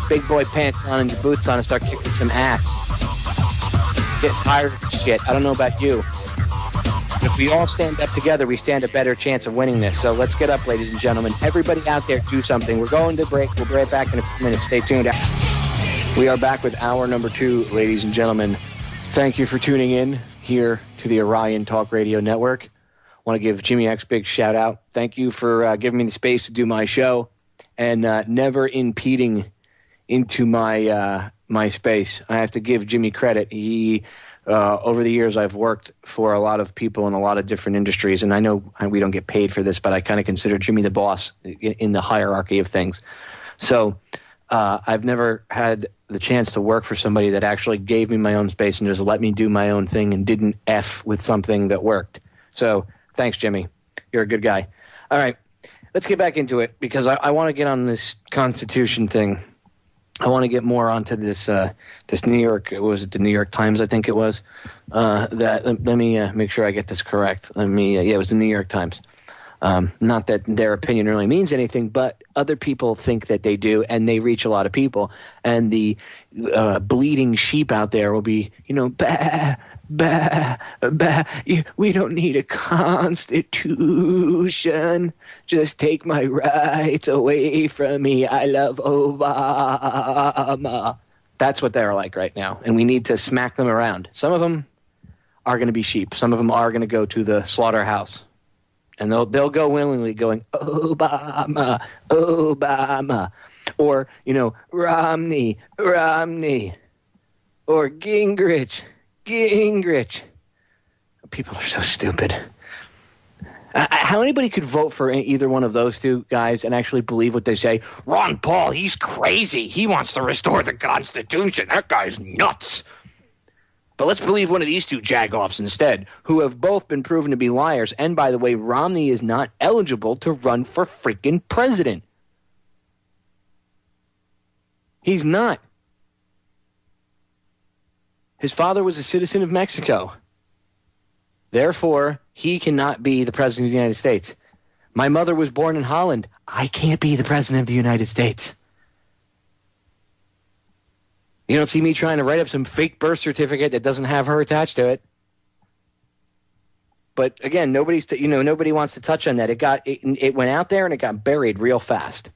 big boy pants on and your boots on and start kicking some ass. Get tired of this shit. I don't know about you. But if we all stand up together, we stand a better chance of winning this. So let's get up, ladies and gentlemen. Everybody out there, do something. We're going to break. We'll be right back in a few minutes. Stay tuned. We are back with hour number 2, ladies and gentlemen. Thank you for tuning in here to the Orion Talk Radio Network. I want to give Jimmy X a big shout out. Thank you for giving me the space to do my show and never impeding into my my space. I have to give Jimmy credit. He over the years I've worked for a lot of people in a lot of different industries, and I know we don't get paid for this, but I kind of consider Jimmy the boss in the hierarchy of things. So I've never had the chance to work for somebody that actually gave me my own space and just let me do my own thing and didn't F with something that worked. So thanks, Jimmy. You're a good guy. All right, let's get back into it because I want to get on this Constitution thing. I want to get more onto this this New York. Was it the New York Times? I think it was. Let me make sure I get this correct. It was the New York Times. Not that their opinion really means anything, but other people think that they do, and they reach a lot of people. And the bleeding sheep out there will be, bah, bah, bah. We don't need a constitution. Just take my rights away from me. I love Obama. That's what they're like right now, and we need to smack them around. Some of them are going to be sheep. Some of them are going to go to the slaughterhouse. And they'll go willingly going, Obama, Obama. Or, Romney, Romney. Or Gingrich, Gingrich. People are so stupid. How anybody could vote for either one of those two guys and actually believe what they say? Ron Paul, he's crazy. He wants to restore the Constitution. That guy's nuts. But let's believe one of these two jagoffs instead, who have both been proven to be liars. And by the way, Romney is not eligible to run for freaking president. He's not. His father was a citizen of Mexico. Therefore, he cannot be the president of the United States. My mother was born in Holland. I can't be the president of the United States. You don't see me trying to write up some fake birth certificate that doesn't have her attached to it. But again, nobody wants to touch on that. It went out there and it got buried real fast.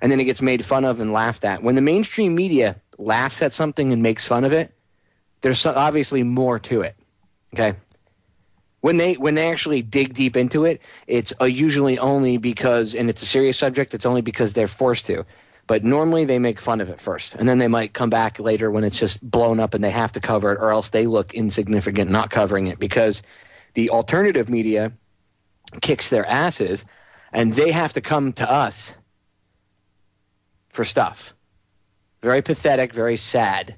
And then it gets made fun of and laughed at. When the mainstream media laughs at something and makes fun of it, there's obviously more to it. Okay? When they actually dig deep into it, it's usually only because, and it's a serious subject, it's only because they're forced to. But normally they make fun of it first, and then they might come back later when it's just blown up and they have to cover it, or else they look insignificant not covering it because the alternative media kicks their asses, and they have to come to us for stuff. Very pathetic, very sad.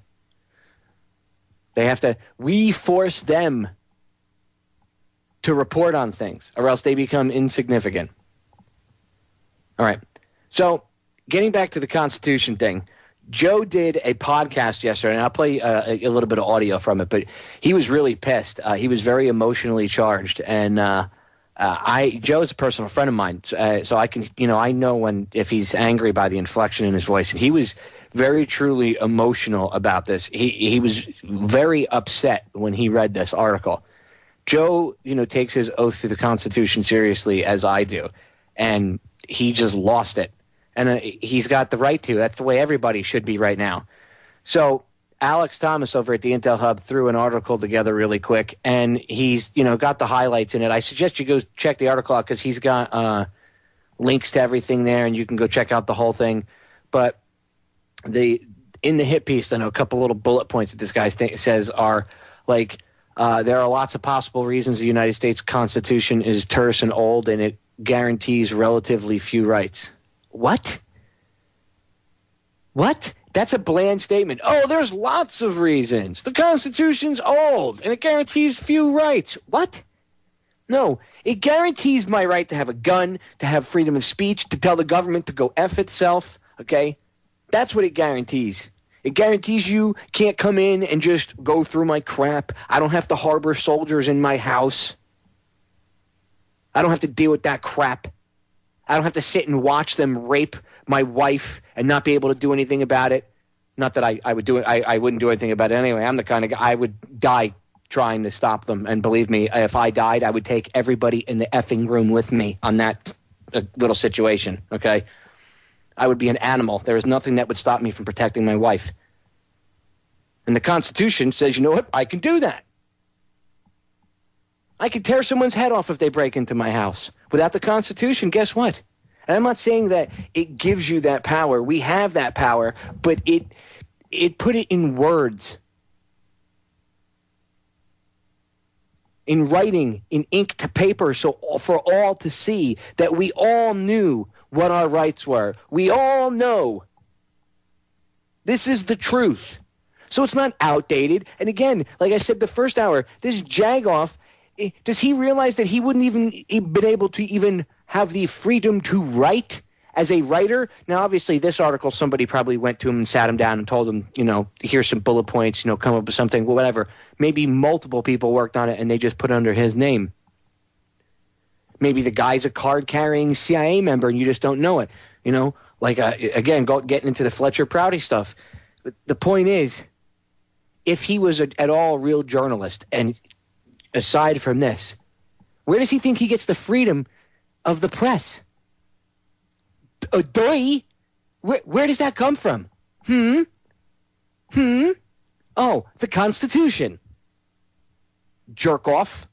We force them to report on things, or else they become insignificant. All right, so getting back to the Constitution thing, Joe did a podcast yesterday, and I'll play a little bit of audio from it, but he was really pissed. He was very emotionally charged, and Joe's a personal friend of mine, so I can, I know if he's angry by the inflection in his voice, and he was very truly emotional about this. He was very upset when he read this article, Joe, takes his oath to the Constitution seriously, as I do, and he just lost it. And he's got the right to. That's the way everybody should be right now. So Alex Thomas over at the Intel Hub threw an article together really quick, and he's got the highlights in it. I suggest you go check the article out because he's got links to everything there, and you can go check out the whole thing. But in the hit piece, I know a couple little bullet points that this guy says are like, there are lots of possible reasons the United States Constitution is terse and old, and it guarantees relatively few rights. What? What? That's a bland statement. Oh, there's lots of reasons. The Constitution's old, and it guarantees few rights. What? No, it guarantees my right to have a gun, to have freedom of speech, to tell the government to go F itself, okay? That's what it guarantees. It guarantees you can't come in and just go through my crap. I don't have to harbor soldiers in my house. I don't have to deal with that crap. I don't have to sit and watch them rape my wife and not be able to do anything about it. Not that I would do it. I wouldn't do anything about it anyway. I'm the kind of guy, I would die trying to stop them. And believe me, if I died, I would take everybody in the effing room with me on that little situation, okay? I would be an animal. There is nothing that would stop me from protecting my wife. And the Constitution says, you know what? I can do that. I can tear someone's head off if they break into my house. Without the Constitution, guess what? And I'm not saying that it gives you that power. We have that power, but it put it in words. In writing, in ink to paper, so for all to see that we all knew what our rights were. We all know. This is the truth. So it's not outdated. And again, like I said the first hour, this Jagoff, does he realize that he wouldn't even been able to even have the freedom to write as a writer? Now, obviously, this article, somebody probably went to him and sat him down and told him, here's some bullet points, come up with something, whatever. Maybe multiple people worked on it and they just put it under his name. Maybe the guy's a card-carrying CIA member and you just don't know it. Again, getting into the Fletcher Prouty stuff. But the point is, if he was at all a real journalist, and aside from this, where does he think he gets the freedom of the press? Where does that come from? Oh, the Constitution. Jerk off.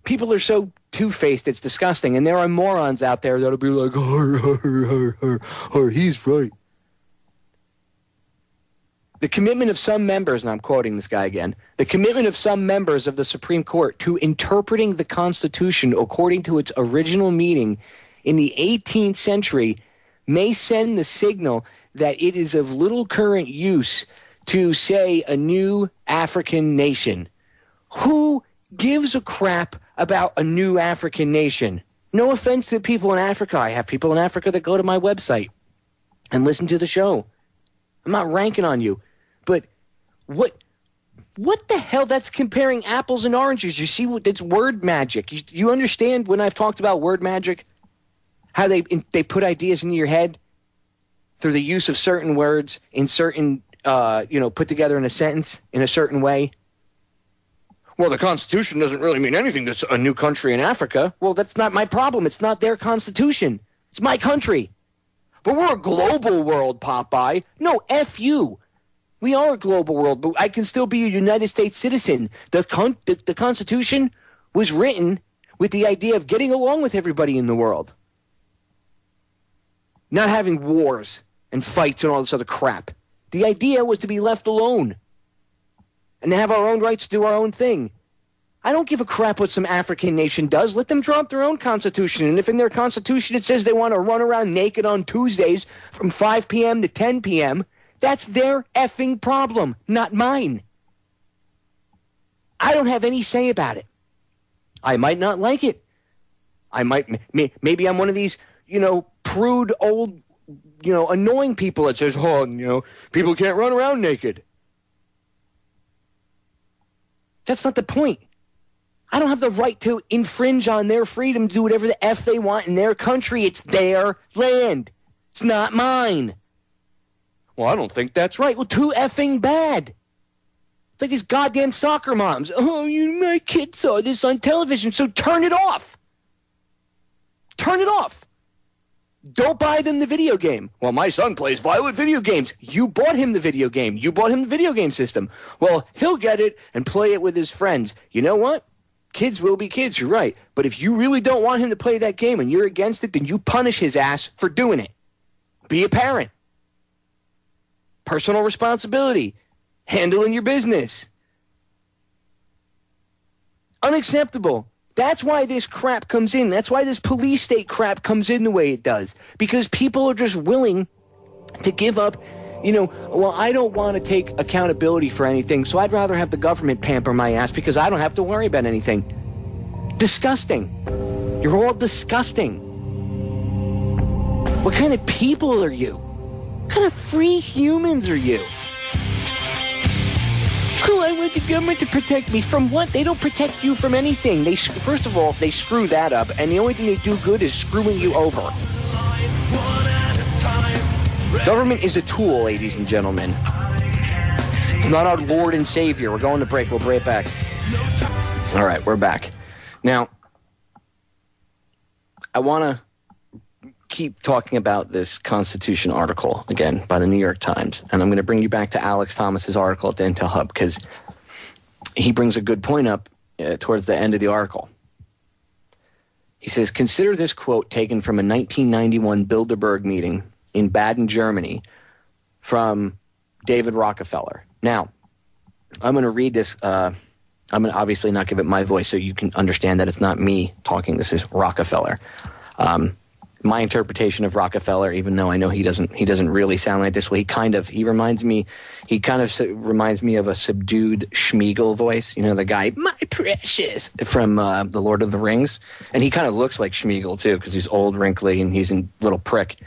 People are so two-faced, it's disgusting. And there are morons out there that'll be like, he's right. The commitment of some members, and I'm quoting this guy again, the commitment of some members of the Supreme Court to interpreting the Constitution according to its original meaning in the 18th century may send the signal that it is of little current use to, say, a new African nation. Who gives a crap about a new African nation? No offense to the people in Africa. I have people in Africa that go to my website and listen to the show. I'm not ranking on you. But what the hell? That's comparing apples and oranges. You see, it's word magic. You understand when I've talked about word magic, how they put ideas into your head through the use of certain words in certain, put together in a sentence in a certain way. Well, the Constitution doesn't really mean anything to a new country in Africa. Well, that's not my problem. It's not their Constitution. It's my country. But we're a global world, Popeye. No, F you. We are a global world, but I can still be a United States citizen. The Constitution was written with the idea of getting along with everybody in the world. Not having wars and fights and all this other crap. The idea was to be left alone and to have our own rights to do our own thing. I don't give a crap what some African nation does. Let them draw up their own constitution. And if in their constitution it says they want to run around naked on Tuesdays from 5 p.m. to 10 p.m., that's their effing problem, not mine. I don't have any say about it. I might not like it. Maybe I'm one of these, prude old, annoying people that says, people can't run around naked. That's not the point. I don't have the right to infringe on their freedom to do whatever the F they want in their country. It's their land. It's not mine. Well, I don't think that's right. Well, too effing bad. It's like these goddamn soccer moms. Oh, my kid saw this on television, so turn it off. Turn it off. Don't buy them the video game. Well, my son plays violent video games. You bought him the video game. You bought him the video game system. Well, he'll get it and play it with his friends. You know what? Kids will be kids, you're right. But if you really don't want him to play that game and you're against it, then you punish his ass for doing it. Be a parent. Personal responsibility. Handling your business. Unacceptable. That's why this crap comes in. That's why this police state crap comes in the way it does. Because people are just willing to give up, well, I don't want to take accountability for anything, so I'd rather have the government pamper my ass because I don't have to worry about anything. Disgusting. You're all disgusting. What kind of people are you? What kind of free humans are you? Oh, I want the government to protect me. From what? They don't protect you from anything. First of all, they screw that up, and the only thing they do good is screwing you over. Government is a tool, ladies and gentlemen. It's not our Lord and Savior. We're going to break. We'll be right back. All right, we're back. Now, I want to keep talking about this Constitution article again by the New York Times, and I'm going to bring you back to Alex Thomas's article at the Intel Hub because he brings a good point up towards the end of the article. He says, consider this quote taken from a 1991 Bilderberg meeting in Baden, Germany from David Rockefeller. Now, I'm going to read this. I'm going to obviously not give it my voice so you can understand that it's not me talking. This is Rockefeller. My interpretation of Rockefeller, even though I know he doesn't really sound like this. Well, he kind of reminds me of a subdued Schmeagol voice. The guy, my precious, from The Lord of the Rings. And he kind of looks like Schmeagol too, because he's old, wrinkly, and he's a little prick.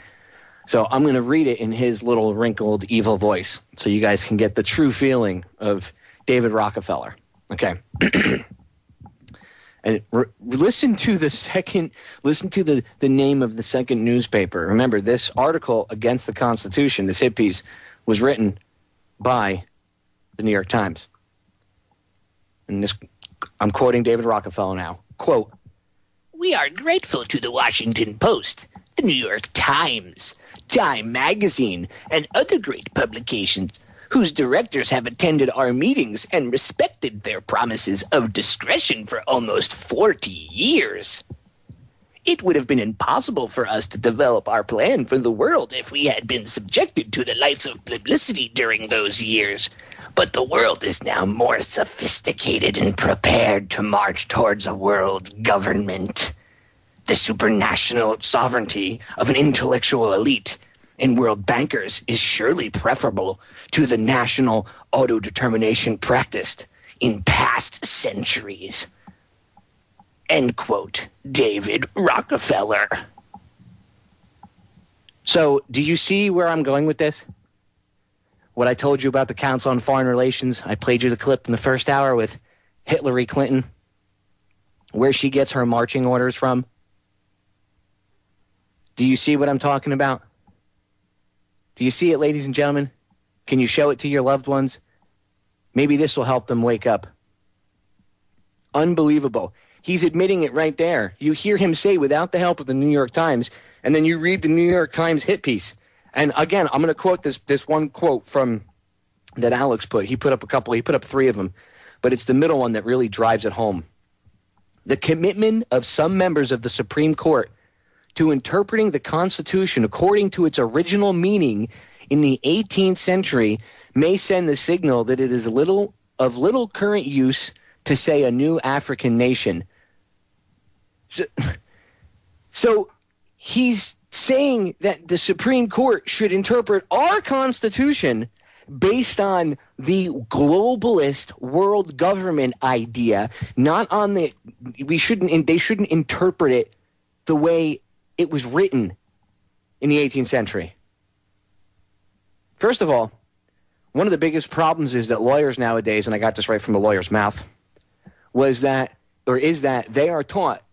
So I'm going to read it in his little wrinkled, evil voice so you guys can get the true feeling of David Rockefeller. Okay. And listen to the name of the second newspaper. Remember, this article against the Constitution, this hit piece, was written by the New York Times. And I'm quoting David Rockefeller now. Quote, "We are grateful to the Washington Post, the New York Times, Time Magazine, and other great publications whose directors have attended our meetings and respected their promises of discretion for almost 40 years. It would have been impossible for us to develop our plan for the world if we had been subjected to the lights of publicity during those years. But the world is now more sophisticated and prepared to march towards a world government. The supranational sovereignty of an intellectual elite and world bankers is surely preferable to the national autodetermination practiced in past centuries." End quote. David Rockefeller. So, do you see where I'm going with this? What I told you about the Council on Foreign Relations, I played you the clip in the first hour with Hillary Clinton, where she gets her marching orders from. Do you see what I'm talking about? Do you see it, ladies and gentlemen? Can you show it to your loved ones? Maybe this will help them wake up. Unbelievable. He's admitting it right there. You hear him say, without the help of the New York Times, and then you read the New York Times hit piece. And again, I'm going to quote this one quote from that Alex put. He put up 3 of them, but it's the middle one that really drives it home. "The commitment of some members of the Supreme Court to interpreting the Constitution according to its original meaning in the 18th century may send the signal that it is of little current use to say a new African nation." So he's saying that the Supreme Court should interpret our Constitution based on the globalist world government idea, not on they shouldn't interpret it the way it was written in the 18th century. First of all, one of the biggest problems is that lawyers nowadays, and I got this right from a lawyer's mouth, is that they are taught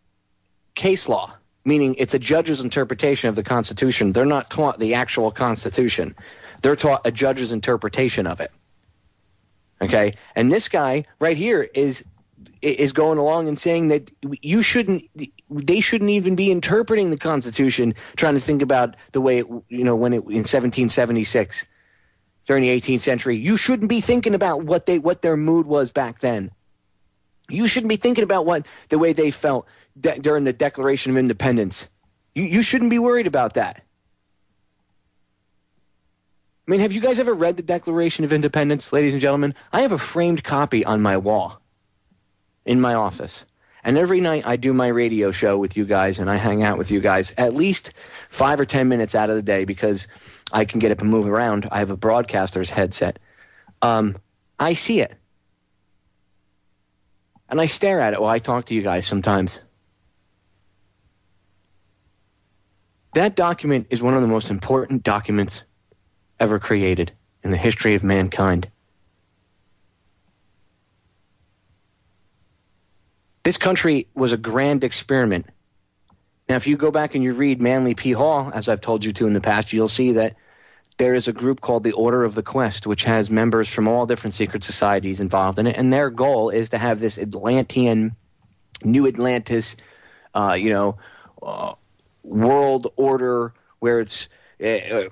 case law, meaning it's a judge's interpretation of the Constitution. They're not taught the actual Constitution. They're taught a judge's interpretation of it. Okay, and this guy right here is going along and saying that they shouldn't even be interpreting the Constitution, trying to think about the way when in 1776 during the 18th century. You shouldn't be thinking about what their mood was back then. You shouldn't be thinking about the way they felt during the Declaration of Independence. You shouldn't be worried about that. I mean, have you guys ever read the Declaration of Independence, ladies and gentlemen? I have a framed copy on my wall in my office. And every night I do my radio show with you guys and I hang out with you guys at least 5 or 10 minutes out of the day because I can get up and move around. I have a broadcaster's headset. I see it. And I stare at it while I talk to you guys sometimes. That document is one of the most important documents ever created in the history of mankind. This country was a grand experiment. Now, if you go back and you read Manly P. Hall, as I've told you to in the past, you'll see that there is a group called the Order of the Quest, which has members from all different secret societies involved in it, and their goal is to have this Atlantean, New Atlantis, world order where it's,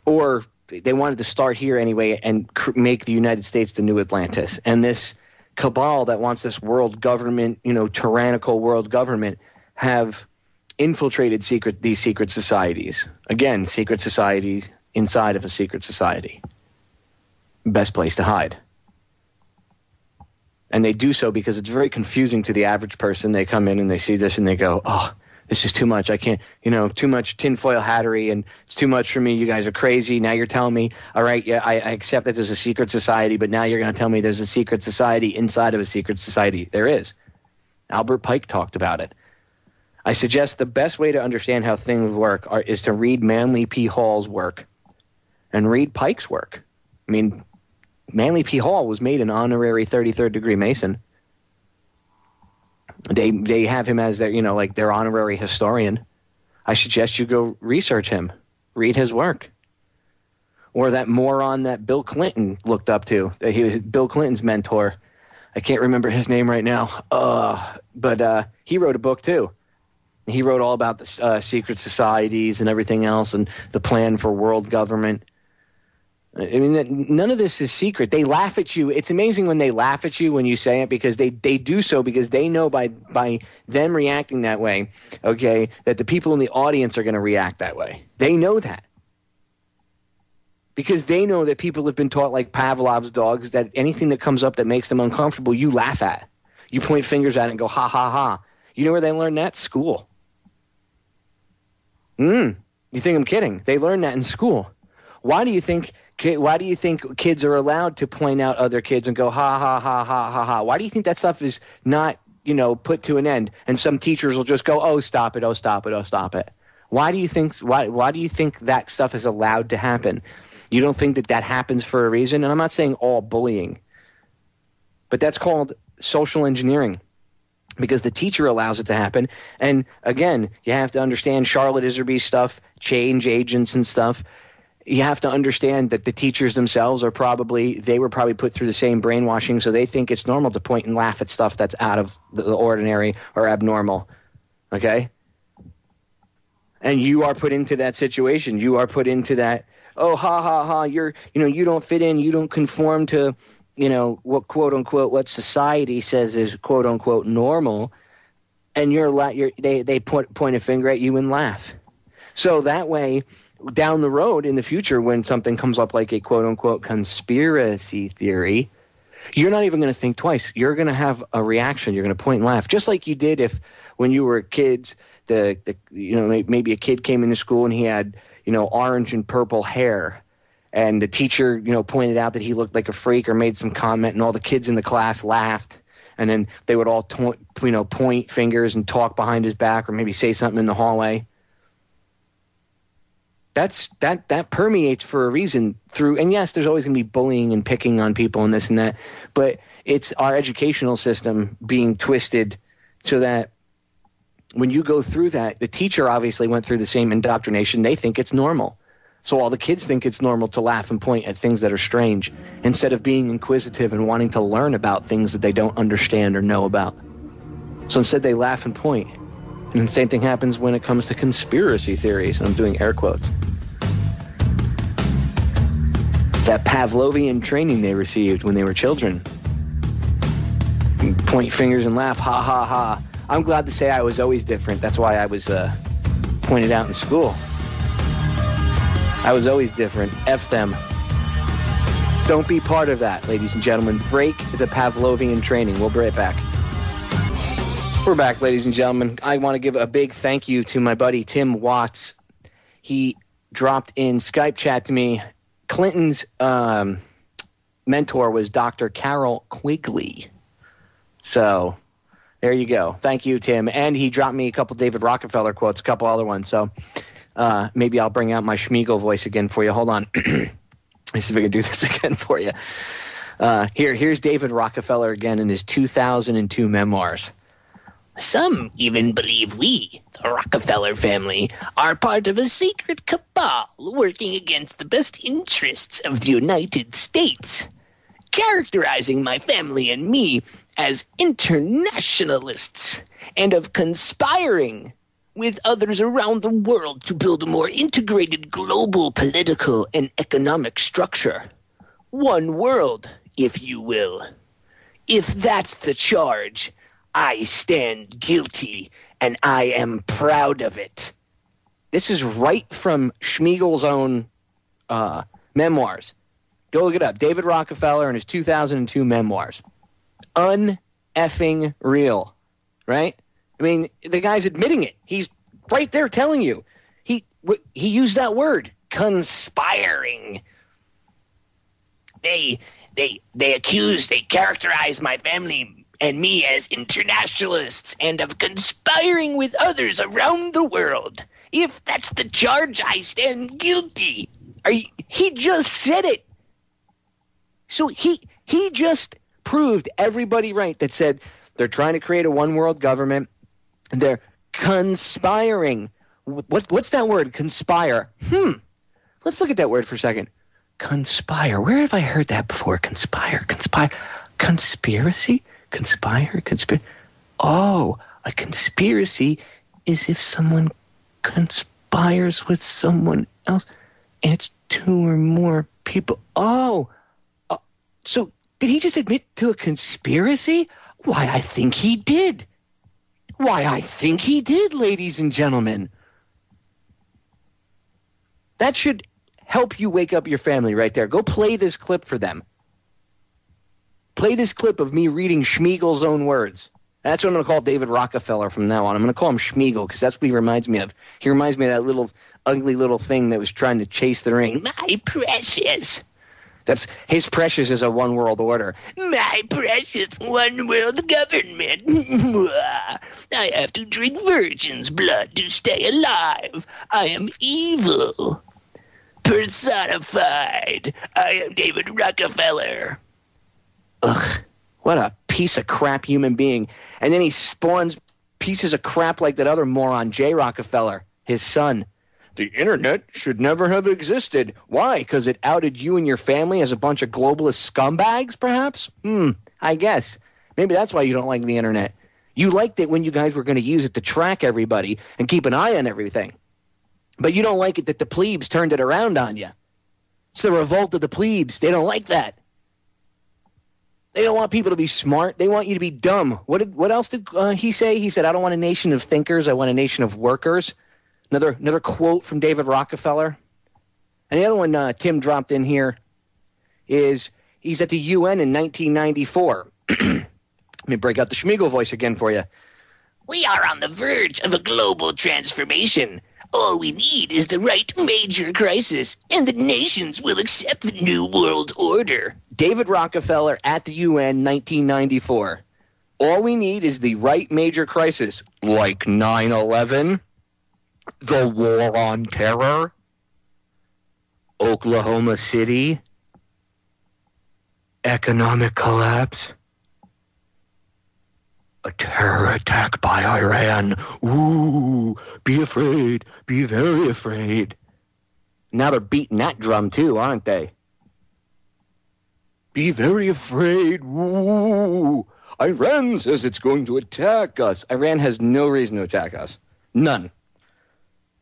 or they wanted to start here anyway and make the United States the New Atlantis. And this cabal that wants this world government, tyrannical world government, have infiltrated these secret societies. Again, secret societies inside of a secret society. Best place to hide. And they do so because it's very confusing to the average person. They come in and they see this and they go, oh, this is too much. I can't, too much tinfoil hattery, and it's too much for me. You guys are crazy. Now you're telling me, all right, yeah, I accept that there's a secret society, but now you're going to tell me there's a secret society inside of a secret society. There is. Albert Pike talked about it. I suggest the best way to understand how things work is to read Manly P. Hall's work and read Pike's work. I mean, Manly P. Hall was made an honorary 33rd degree Mason. They have him as their, their honorary historian. I suggest you go research him. Read his work. Or that moron that Bill Clinton looked up to. He was Bill Clinton's mentor. I can't remember his name right now. But he wrote a book too. He wrote all about the secret societies and everything else and the plan for world government. I mean, none of this is secret. They laugh at you. It's amazing when they laugh at you when you say it, because they do so because they know by them reacting that way, okay, that the people in the audience are going to react that way. They know that. Because they know that people have been taught, like Pavlov's dogs, that anything that comes up that makes them uncomfortable, you laugh at. You point fingers at it and go, ha, ha, ha. You know where they learn that? School. You think I'm kidding? They learn that in school. Why do you think kids are allowed to point out other kids and go, ha, ha, ha, ha, ha, ha? Why do you think that stuff is not, put to an end? And some teachers will just go, oh, stop it, oh, stop it, oh, stop it. Why do you think that stuff is allowed to happen? You don't think that happens for a reason? And I'm not saying all bullying, but that's called social engineering, because the teacher allows it to happen. And again, you have to understand Charlotte Iserby's stuff, change agents and stuff. You have to understand that the teachers themselves were probably put through the same brainwashing, so they think it's normal to point and laugh at stuff that's out of the ordinary or abnormal. Okay? And you are put into that situation. You are put into that, oh, ha, ha, ha, you don't fit in, you don't conform to, what quote unquote, what society says is quote unquote normal, and they point a finger at you and laugh. So that way, down the road in the future, when something comes up like a quote unquote conspiracy theory, you're not even going to think twice. You're going to have a reaction. You're going to point and laugh, just like you did if when you were kids, maybe a kid came into school and he had, orange and purple hair, and the teacher, pointed out that he looked like a freak or made some comment, and all the kids in the class laughed, and then they would all point fingers and talk behind his back or maybe say something in the hallway. That permeates for a reason through, and yes, there's always going to be bullying and picking on people and this and that, but it's our educational system being twisted so that when you go through that, the teacher obviously went through the same indoctrination. They think it's normal. So all the kids think it's normal to laugh and point at things that are strange instead of being inquisitive and wanting to learn about things that they don't understand or know about. So instead they laugh and point. And the same thing happens when it comes to conspiracy theories. I'm doing air quotes. It's that Pavlovian training they received when they were children. Point fingers and laugh, ha, ha, ha. I'm glad to say I was always different. That's why I was pointed out in school. I was always different. F them. Don't be part of that, ladies and gentlemen. Break the Pavlovian training. We'll be right back. We're back, ladies and gentlemen. I want to give a big thank you to my buddy Tim Watts. He dropped in Skype chat to me. Clinton's mentor was Dr. Carol Quigley. So there you go. Thank you, Tim. And he dropped me a couple David Rockefeller quotes, a couple other ones. So maybe I'll bring out my Schmiegel voice again for you. Hold on. Let's see if I can do this again for you. Here's David Rockefeller again in his 2002 memoirs. Some even believe we, the Rockefeller family, are part of a secret cabal working against the best interests of the United States, characterizing my family and me as internationalists and of conspiring with others around the world to build a more integrated global political and economic structure. One world, if you will. If that's the charge, I stand guilty, and I am proud of it. This is right from Schmiegel's own memoirs. Go look it up. David Rockefeller and his 2002 memoirs. Un-effing real, right? I mean, the guy's admitting it. He's right there telling you. He used that word, conspiring. They characterize my family and me as internationalists and of conspiring with others around the world. If that's the charge, I stand guilty. He just said it. So he just proved everybody right that said they're trying to create a one-world government. They're conspiring. What's that word, conspire? Let's look at that word for a second. Conspire. Where have I heard that before? Conspire. Conspiracy? Conspire? Oh, a conspiracy is if someone conspires with someone else. And it's two or more people. So did he just admit to a conspiracy? Why, I think he did. Ladies and gentlemen. That should help you wake up your family right there. Go play this clip for them. Play this clip of me reading Schmiegel's own words. That's what I'm going to call David Rockefeller from now on. I'm going to call him Schmiegel because that's what he reminds me of. He reminds me of that little ugly little thing that was trying to chase the ring. My precious. That's his precious is a one world order. My precious one world government. I have to drink virgin's blood to stay alive. I am evil. Personified. I am David Rockefeller. Ugh, what a piece of crap human being. And then he spawns pieces of crap like that other moron, Jay Rockefeller, his son. The internet should never have existed. Why? Because it outed you and your family as a bunch of globalist scumbags, perhaps? I guess. Maybe that's why you don't like the internet. You liked it when you guys were going to use it to track everybody and keep an eye on everything. But you don't like it that the plebes turned it around on you. It's the revolt of the plebes. They don't like that. They don't want people to be smart. They want you to be dumb. What else did he say? He said, I don't want a nation of thinkers. I want a nation of workers. Another quote from David Rockefeller. And the other one Tim dropped in here is he's at the UN in 1994. Let me break out the Schmiegel voice again for you. We are on the verge of a global transformation. All we need is the right major crisis, and the nations will accept the new world order. David Rockefeller at the UN, 1994. All we need is the right major crisis, like 9/11, the war on terror, Oklahoma City, economic collapse, a terror attack by Iran. Ooh, be afraid. Be very afraid. Now they're beating that drum too, aren't they? Be very afraid. Woo. Iran says it's going to attack us. Iran has no reason to attack us. None.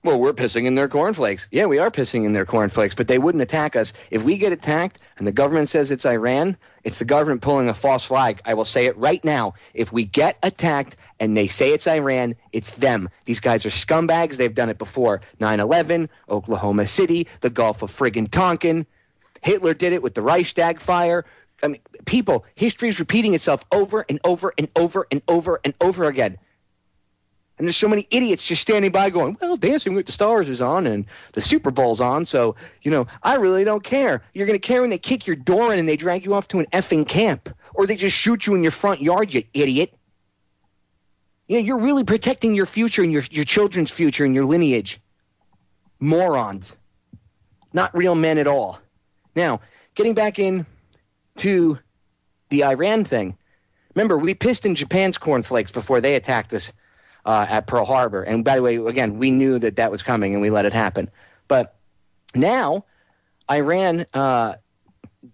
Well, we're pissing in their cornflakes. Yeah, we are pissing in their cornflakes, but they wouldn't attack us. If we get attacked and the government says it's Iran, it's the government pulling a false flag. I will say it right now. If we get attacked and they say it's Iran, it's them. These guys are scumbags. They've done it before. 9/11, Oklahoma City, the Gulf of friggin' Tonkin. Hitler did it with the Reichstag fire. I mean, people, history is repeating itself over and over and over and over and over again. And there's so many idiots just standing by going, well, Dancing with the Stars is on and the Super Bowl's on, so, I really don't care. You're going to care when they kick your door in and they drag you off to an effing camp. Or they just shoot you in your front yard, you idiot. You're really protecting your future and your children's future and your lineage. Morons. Not real men at all. Now, getting back in to the Iran thing. Remember, we pissed in Japan's cornflakes before they attacked us. At Pearl Harbor. And by the way, again, we knew that was coming and we let it happen. But now, Iran,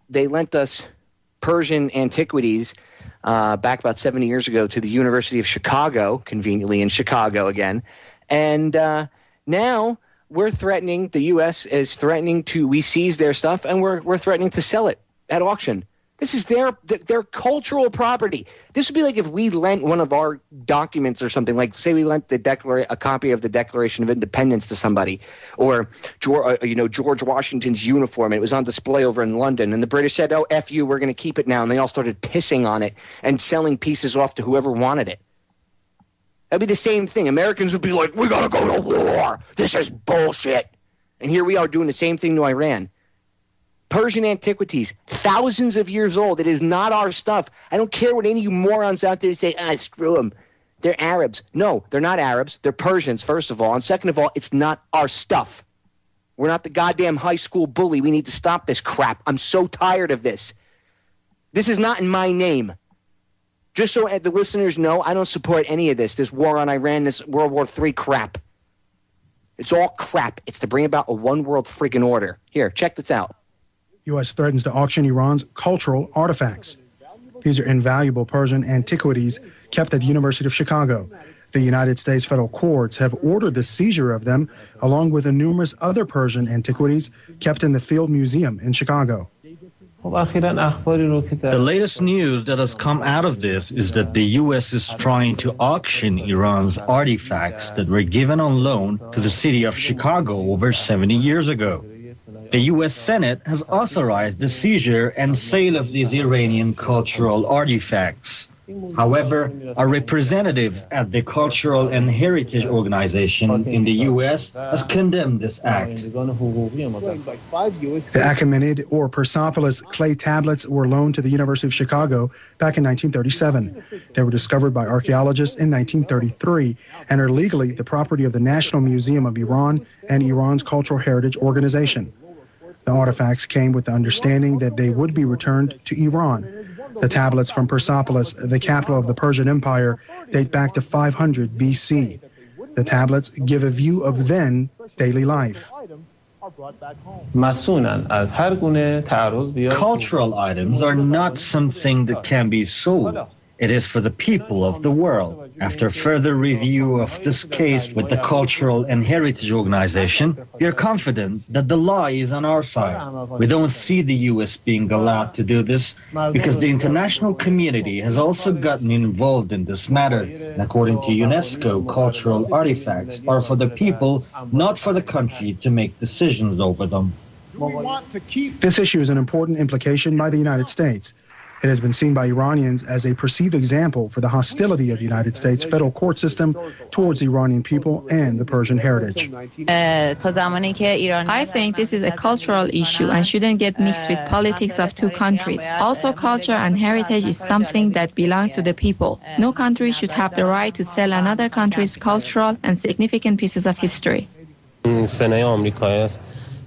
they lent us Persian antiquities back about 70 years ago to the University of Chicago, conveniently in Chicago again. And now we're threatening, the U.S. is threatening we seize their stuff and we're threatening to sell it at auction. This is their cultural property. This would be like if we lent one of our documents or something, like say we lent a copy of the Declaration of Independence to somebody, or George Washington's uniform. It was on display over in London, and the British said, "Oh, F you, we're going to keep it now," and they all started pissing on it and selling pieces off to whoever wanted it. That'd be the same thing. Americans would be like, "We got to go to war. This is bullshit," and here we are doing the same thing to Iran. Persian antiquities, thousands of years old. It is not our stuff. I don't care what any of you morons out there say, screw them. They're Arabs. No, they're not Arabs. They're Persians, first of all. And second of all, it's not our stuff. We're not the goddamn high school bully. We need to stop this crap. I'm so tired of this. This is not in my name. Just so the listeners know, I don't support any of this war on Iran, this World War III crap. It's all crap. It's to bring about a one-world friggin' order. Here, check this out. U.S. threatens to auction Iran's cultural artifacts. These are invaluable Persian antiquities kept at the University of Chicago. The United States federal courts have ordered the seizure of them, along with the numerous other Persian antiquities kept in the Field Museum in Chicago. The latest news that has come out of this is that the U.S. is trying to auction Iran's artifacts that were given on loan to the city of Chicago over 70 years ago. The U.S. Senate has authorized the seizure and sale of these Iranian cultural artifacts. However, our representatives at the Cultural and Heritage Organization in the U.S. has condemned this act. The Achaemenid or Persepolis clay tablets were loaned to the University of Chicago back in 1937. They were discovered by archaeologists in 1933 and are legally the property of the National Museum of Iran and Iran's Cultural Heritage Organization. The artifacts came with the understanding that they would be returned to Iran. The tablets from Persepolis, the capital of the Persian Empire, date back to 500 BC. The tablets give a view of then daily life. Cultural items are not something that can be sold. It is for the people of the world. After further review of this case with the Cultural and Heritage Organization, we are confident that the law is on our side. We don't see the U.S. being allowed to do this because the international community has also gotten involved in this matter. And according to UNESCO, cultural artifacts are for the people, not for the country to make decisions over them. This issue is an important implication by the United States. It has been seen by Iranians as a perceived example for the hostility of the United States federal court system towards the Iranian people and the Persian heritage. I think this is a cultural issue and shouldn't get mixed with politics of two countries. Also, culture and heritage is something that belongs to the people. No country should have the right to sell another country's cultural and significant pieces of history.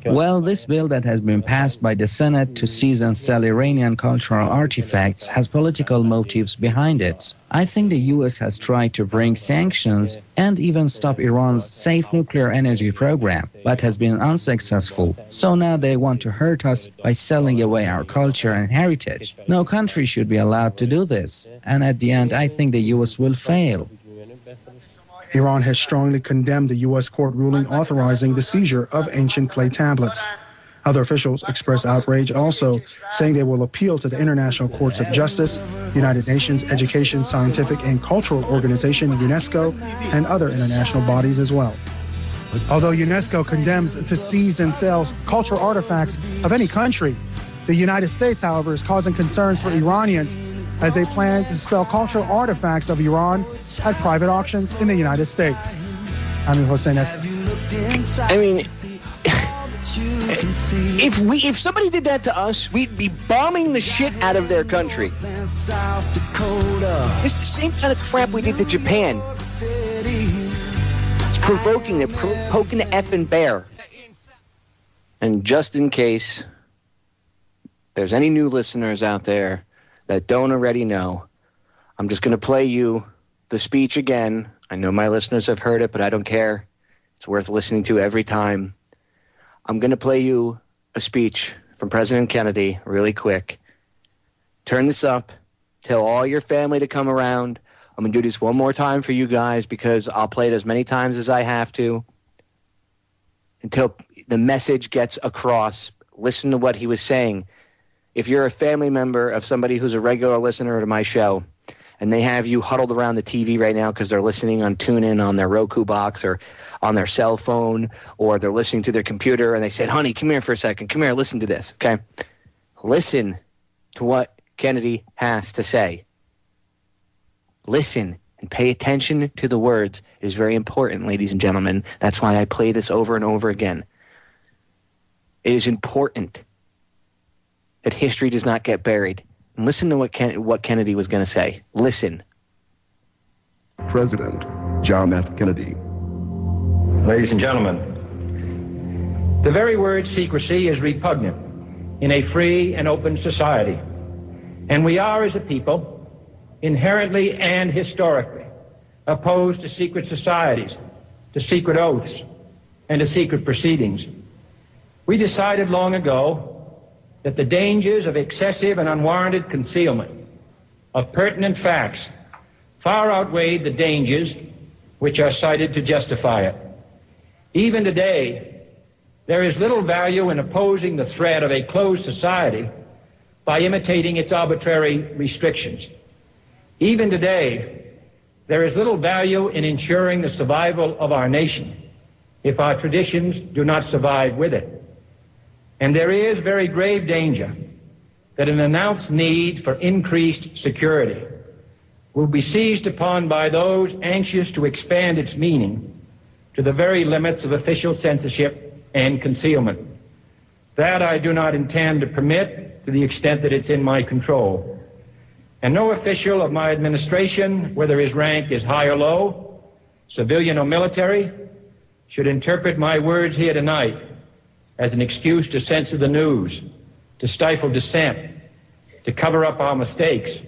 Well, this bill that has been passed by the Senate to seize and sell Iranian cultural artifacts has political motives behind it. I think the U.S. has tried to bring sanctions and even stop Iran's safe nuclear energy program, but has been unsuccessful. So now they want to hurt us by selling away our culture and heritage. No country should be allowed to do this. And at the end, I think the U.S. will fail. Iran has strongly condemned the U.S. court ruling authorizing the seizure of ancient clay tablets. Other officials expressed outrage also, saying they will appeal to the International Courts of Justice, United Nations Education, Scientific and Cultural Organization, UNESCO, and other international bodies as well. Although UNESCO condemns to seize and sell cultural artifacts of any country, the United States, however, is causing concerns for Iranians as they plan to sell cultural artifacts of Iran at private auctions in the United States. Amir Hossein. I mean, if somebody did that to us, we'd be bombing the shit out of their country. It's the same kind of crap we did to Japan. It's provoking, they're poking the effing bear. And just in case there's any new listeners out there that don't already know, I'm just going to play you the speech again. I know my listeners have heard it, but I don't care. It's worth listening to every time. I'm going to play you a speech from President Kennedy really quick. Turn this up. Tell all your family to come around. I'm going to do this one more time for you guys because I'll play it as many times as I have to until the message gets across. Listen to what he was saying. If you're a family member of somebody who's a regular listener to my show and they have you huddled around the TV right now because they're listening on TuneIn on their Roku box or on their cell phone or they're listening to their computer and they said, honey, come here for a second. Come here, listen to this, okay? Listen to what Kennedy has to say. Listen and pay attention to the words. It is very important, ladies and gentlemen. That's why I play this over and over again. It is important that history does not get buried. And listen to what Kennedy was going to say. Listen. President John F. Kennedy. Ladies and gentlemen, the very word secrecy is repugnant in a free and open society. And we are, as a people, inherently and historically opposed to secret societies, to secret oaths, and to secret proceedings. We decided long ago that the dangers of excessive and unwarranted concealment of pertinent facts far outweighed the dangers which are cited to justify it. Even today, there is little value in opposing the threat of a closed society by imitating its arbitrary restrictions. Even today, there is little value in ensuring the survival of our nation if our traditions do not survive with it. And there is very grave danger that an announced need for increased security will be seized upon by those anxious to expand its meaning to the very limits of official censorship and concealment. That I do not intend to permit to the extent that it's in my control. And no official of my administration, whether his rank is high or low, civilian or military, should interpret my words here tonight as an excuse to censor the news, to stifle dissent, to cover up our mistakes,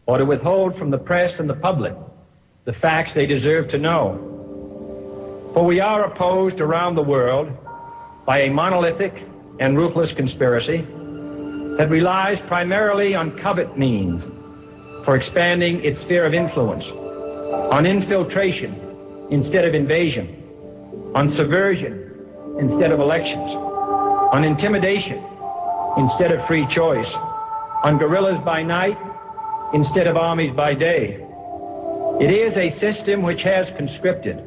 or to withhold from the press and the public the facts they deserve to know. For we are opposed around the world by a monolithic and ruthless conspiracy that relies primarily on covert means for expanding its sphere of influence, on infiltration instead of invasion, on subversion instead of elections, on intimidation instead of free choice, on guerrillas by night instead of armies by day. It is a system which has conscripted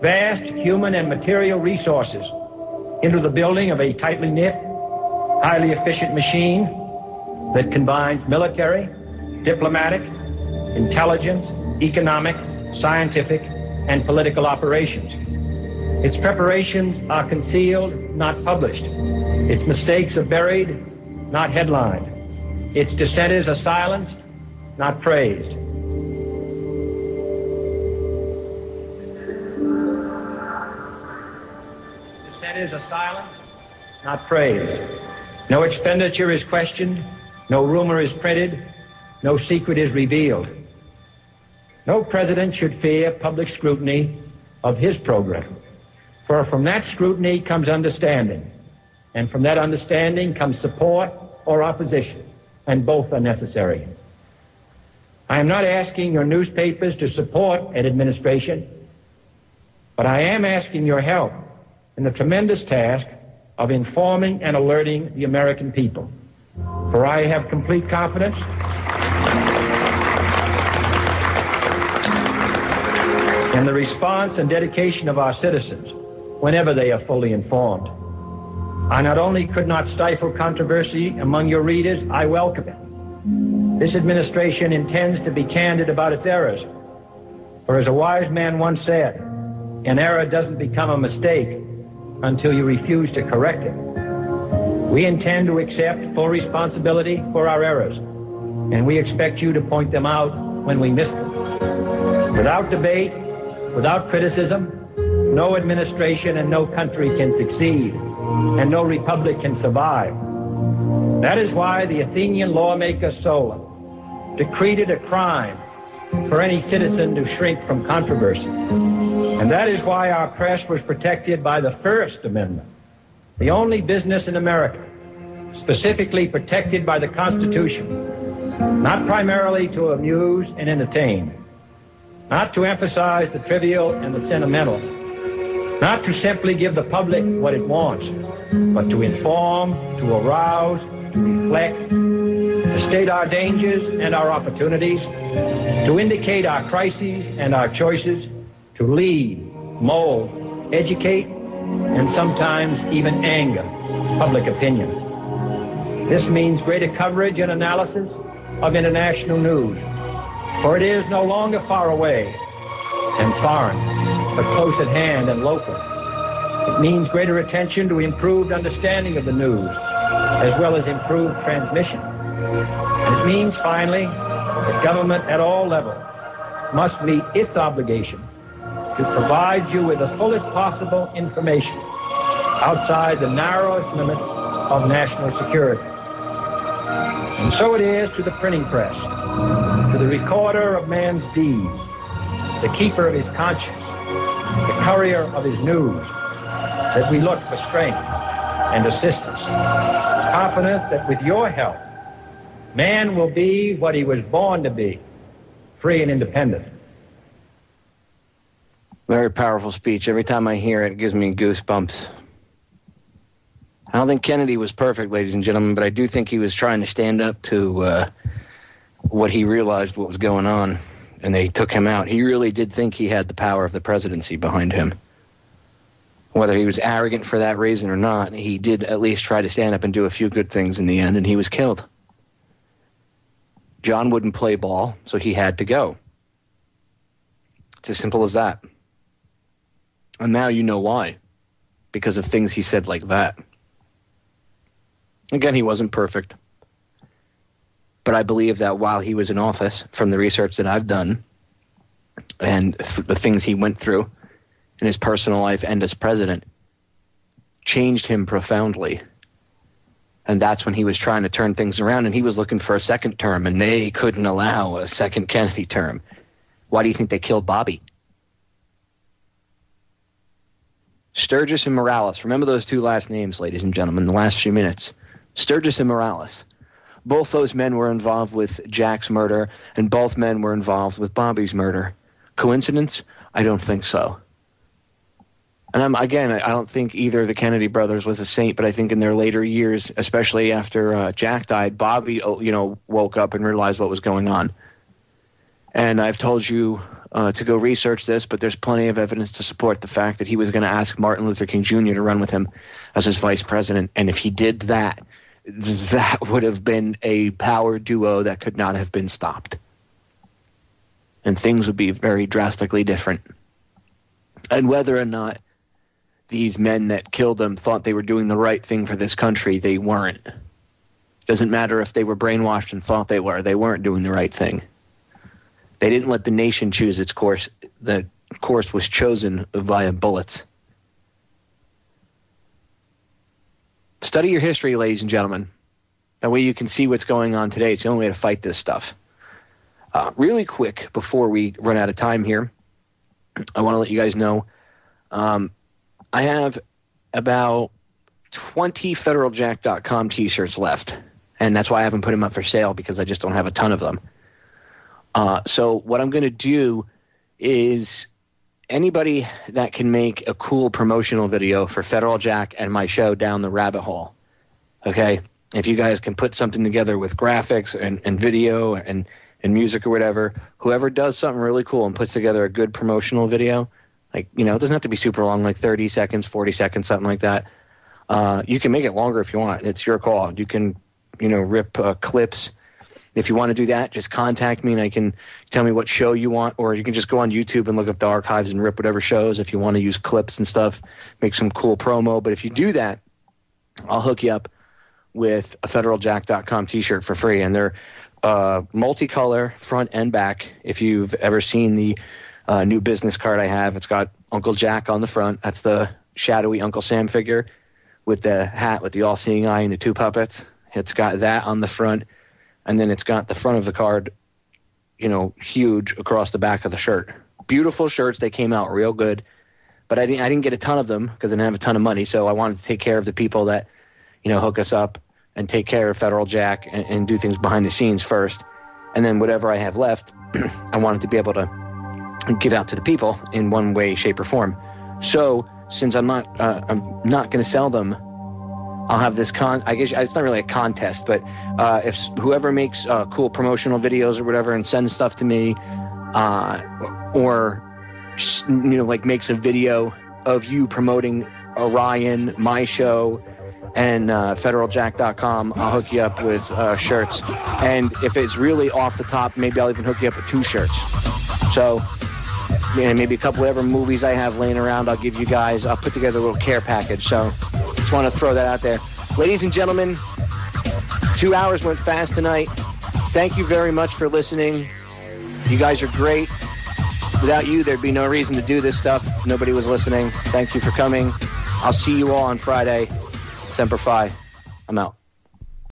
vast human and material resources into the building of a tightly knit, highly efficient machine that combines military, diplomatic, intelligence, economic, scientific, and political operations. Its preparations are concealed, not published. Its mistakes are buried, not headlined. Its dissenters are silenced, not praised. matters are silenced, not praised. No expenditure is questioned, no rumor is printed, no secret is revealed. No president should fear public scrutiny of his program, for from that scrutiny comes understanding, and from that understanding comes support or opposition, and both are necessary. I am not asking your newspapers to support an administration, but I am asking your help in the tremendous task of informing and alerting the American people. For I have complete confidence in the response and dedication of our citizens whenever they are fully informed. I not only could not stifle controversy among your readers, I welcome it. This administration intends to be candid about its errors. For as a wise man once said, an error doesn't become a mistake until you refuse to correct it. We intend to accept full responsibility for our errors, and we expect you to point them out when we miss them. Without debate, without criticism, no administration and no country can succeed, and no republic can survive. That is why the Athenian lawmaker Solon decreed it a crime for any citizen to shrink from controversy. And that is why our press was protected by the First Amendment, the only business in America specifically protected by the Constitution, not primarily to amuse and entertain, not to emphasize the trivial and the sentimental, not to simply give the public what it wants, but to inform, to arouse, to reflect, to state our dangers and our opportunities, to indicate our crises and our choices, to lead, mold, educate, and sometimes even anger public opinion. This means greater coverage and analysis of international news, for it is no longer far away and foreign, but close at hand and local. It means greater attention to improved understanding of the news, as well as improved transmission. And it means, finally, that government at all levels must meet its obligation to provide you with the fullest possible information outside the narrowest limits of national security. And so it is to the printing press, to the recorder of man's deeds, the keeper of his conscience, the courier of his news, that we look for strength and assistance, confident that with your help, man will be what he was born to be, free and independent. Very powerful speech. Every time I hear it, it gives me goosebumps. I don't think Kennedy was perfect, ladies and gentlemen, but I do think he was trying to stand up to what he realized what was going on, and they took him out. He really did think he had the power of the presidency behind him. Whether he was arrogant for that reason or not, he did at least try to stand up and do a few good things in the end, and he was killed. John wouldn't play ball, so he had to go. It's as simple as that. And now you know why. Because of things he said like that. Again, he wasn't perfect. But I believe that while he was in office, from the research that I've done, and the things he went through in his personal life and as president, changed him profoundly. And that's when he was trying to turn things around, and he was looking for a second term, and they couldn't allow a second Kennedy term. Why do you think they killed Bobby? Sturgis and Morales. Remember those two last names, ladies and gentlemen, the last few minutes. Sturgis and Morales. Both those men were involved with Jack's murder, and both men were involved with Bobby's murder. Coincidence? I don't think so. And I don't think either of the Kennedy brothers was a saint, but I think in their later years, especially after Jack died, Bobby, woke up and realized what was going on. And I've told you to go research this, but there's plenty of evidence to support the fact that he was going to ask Martin Luther King Jr. to run with him as his vice president. And if he did that, that would have been a power duo that could not have been stopped. And things would be very drastically different. And whether or not these men that killed him thought they were doing the right thing for this country, they weren't. Doesn't matter if they were brainwashed and thought they weren't doing the right thing. They didn't let the nation choose its course. The course was chosen via bullets. Study your history, ladies and gentlemen. That way you can see what's going on today. It's the only way to fight this stuff. Really quick, before we run out of time here, I want to let you guys know I have about 20 federaljack.com t-shirts left, and that's why I haven't put them up for sale, because I just don't have a ton of them. So what I'm going to do is anybody that can make a cool promotional video for Federal Jack and my show down the rabbit hole, okay? If you guys can put something together with graphics and video and music or whatever, whoever does something really cool and puts together a good promotional video, like, you know, it doesn't have to be super long, like 30 seconds, 40 seconds, something like that. You can make it longer if you want. It's your call. You can, you know, rip clips. If you want to do that, just contact me and I can tell me what show you want, or you can just go on YouTube and look up the archives and rip whatever shows. If you want to use clips and stuff, make some cool promo. But if you do that, I'll hook you up with a federaljack.com t-shirt for free. And they're multicolor front and back. If you've ever seen the new business card I have, it's got Uncle Jack on the front. That's the shadowy Uncle Sam figure with the hat with the all-seeing eye and the two puppets. It's got that on the front. And then it's got the front of the card, you know, huge across the back of the shirt. Beautiful shirts. They came out real good. But I didn't get a ton of them because I didn't have a ton of money. So I wanted to take care of the people that, you know, hook us up and take care of Federal Jack and do things behind the scenes first. And then whatever I have left, I wanted to be able to give out to the people in one way, shape, or form. So since I'm not going to sell them, I'll have this I guess it's not really a contest, but if whoever makes cool promotional videos or whatever and sends stuff to me, or you know, like makes a video of you promoting Orion, my show, and federaljack.com, I'll hook you up with shirts. And if it's really off the top, maybe I'll even hook you up with 2 shirts. So, you know, maybe a couple whatever movies I have laying around, I'll give you guys. I'll put together a little care package. So just want to throw that out there. Ladies and gentlemen, 2 hours went fast tonight. Thank you very much for listening. You guys are great. Without you, there'd be no reason to do this stuff. Nobody was listening. Thank you for coming. I'll see you all on Friday. Semper Fi. I'm out.